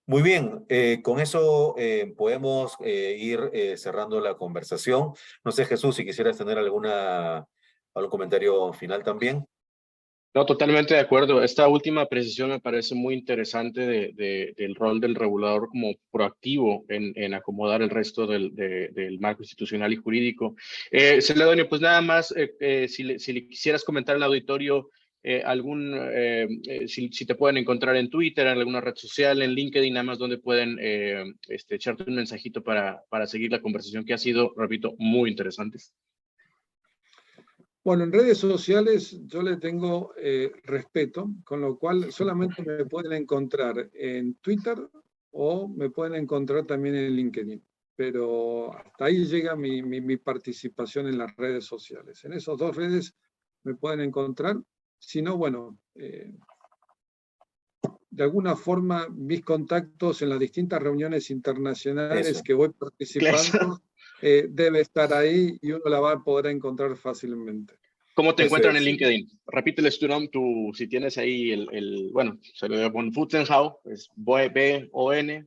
Muy bien, con eso podemos ir cerrando la conversación. No sé, Jesús, si quisieras tener algún comentario final también. No, totalmente de acuerdo. Esta última precisión me parece muy interesante del rol del regulador como proactivo en acomodar el resto del marco institucional y jurídico. Celedonio, pues nada más, si le quisieras comentar al auditorio si te pueden encontrar en Twitter, en alguna red social, en LinkedIn, nada más donde pueden echarte un mensajito para seguir la conversación que ha sido, repito, muy interesante. Bueno, en redes sociales yo le tengo respeto, con lo cual solamente me pueden encontrar en Twitter o me pueden encontrar también en LinkedIn. Pero hasta ahí llega mi participación en las redes sociales. En esas dos redes me pueden encontrar. Si no, bueno, de alguna forma mis contactos en las distintas reuniones internacionales que voy participando debe estar ahí y uno la va a poder encontrar fácilmente. ¿Cómo te encuentran en LinkedIn? Repíteles tu nombre, si tienes ahí bueno, se lo digo con Futzenhau, es B-O-N.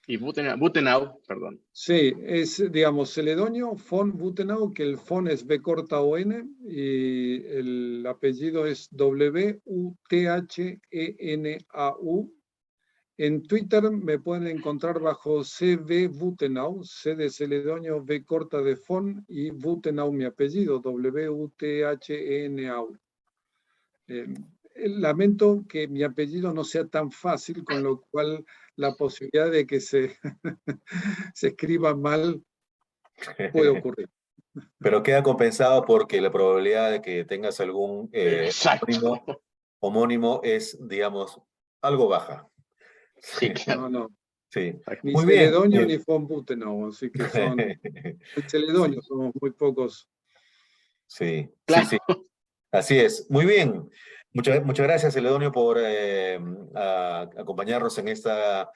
Y Butenau, perdón. Sí, es, digamos, celedonio, von Butenau, que el von es B corta o N, y el apellido es Wuthenau. En Twitter me pueden encontrar bajo CB Butenau, C de celedonio, B corta de von, y Butenau mi apellido, Wuthenau. Lamento que mi apellido no sea tan fácil, con lo cual la posibilidad de que se, se escriba mal puede ocurrir. Pero queda compensado porque la probabilidad de que tengas algún Exacto. homónimo es, digamos, algo baja. Sí, claro. No. Sí. Ni Muy bien. celedonio ni von Butenau, así que son, en celedonio Sí, somos muy pocos. sí, sí, Claro. sí. Así es. Muy bien. Muchas gracias, Celedonio, por acompañarnos en esta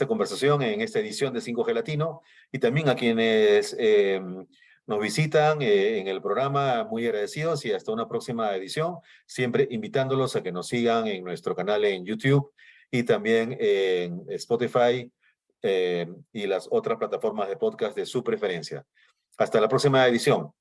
conversación, en esta edición de 5G Latino, y también a quienes nos visitan en el programa, muy agradecidos y hasta una próxima edición, siempre invitándolos a que nos sigan en nuestro canal en YouTube y también en Spotify y las otras plataformas de podcast de su preferencia. Hasta la próxima edición.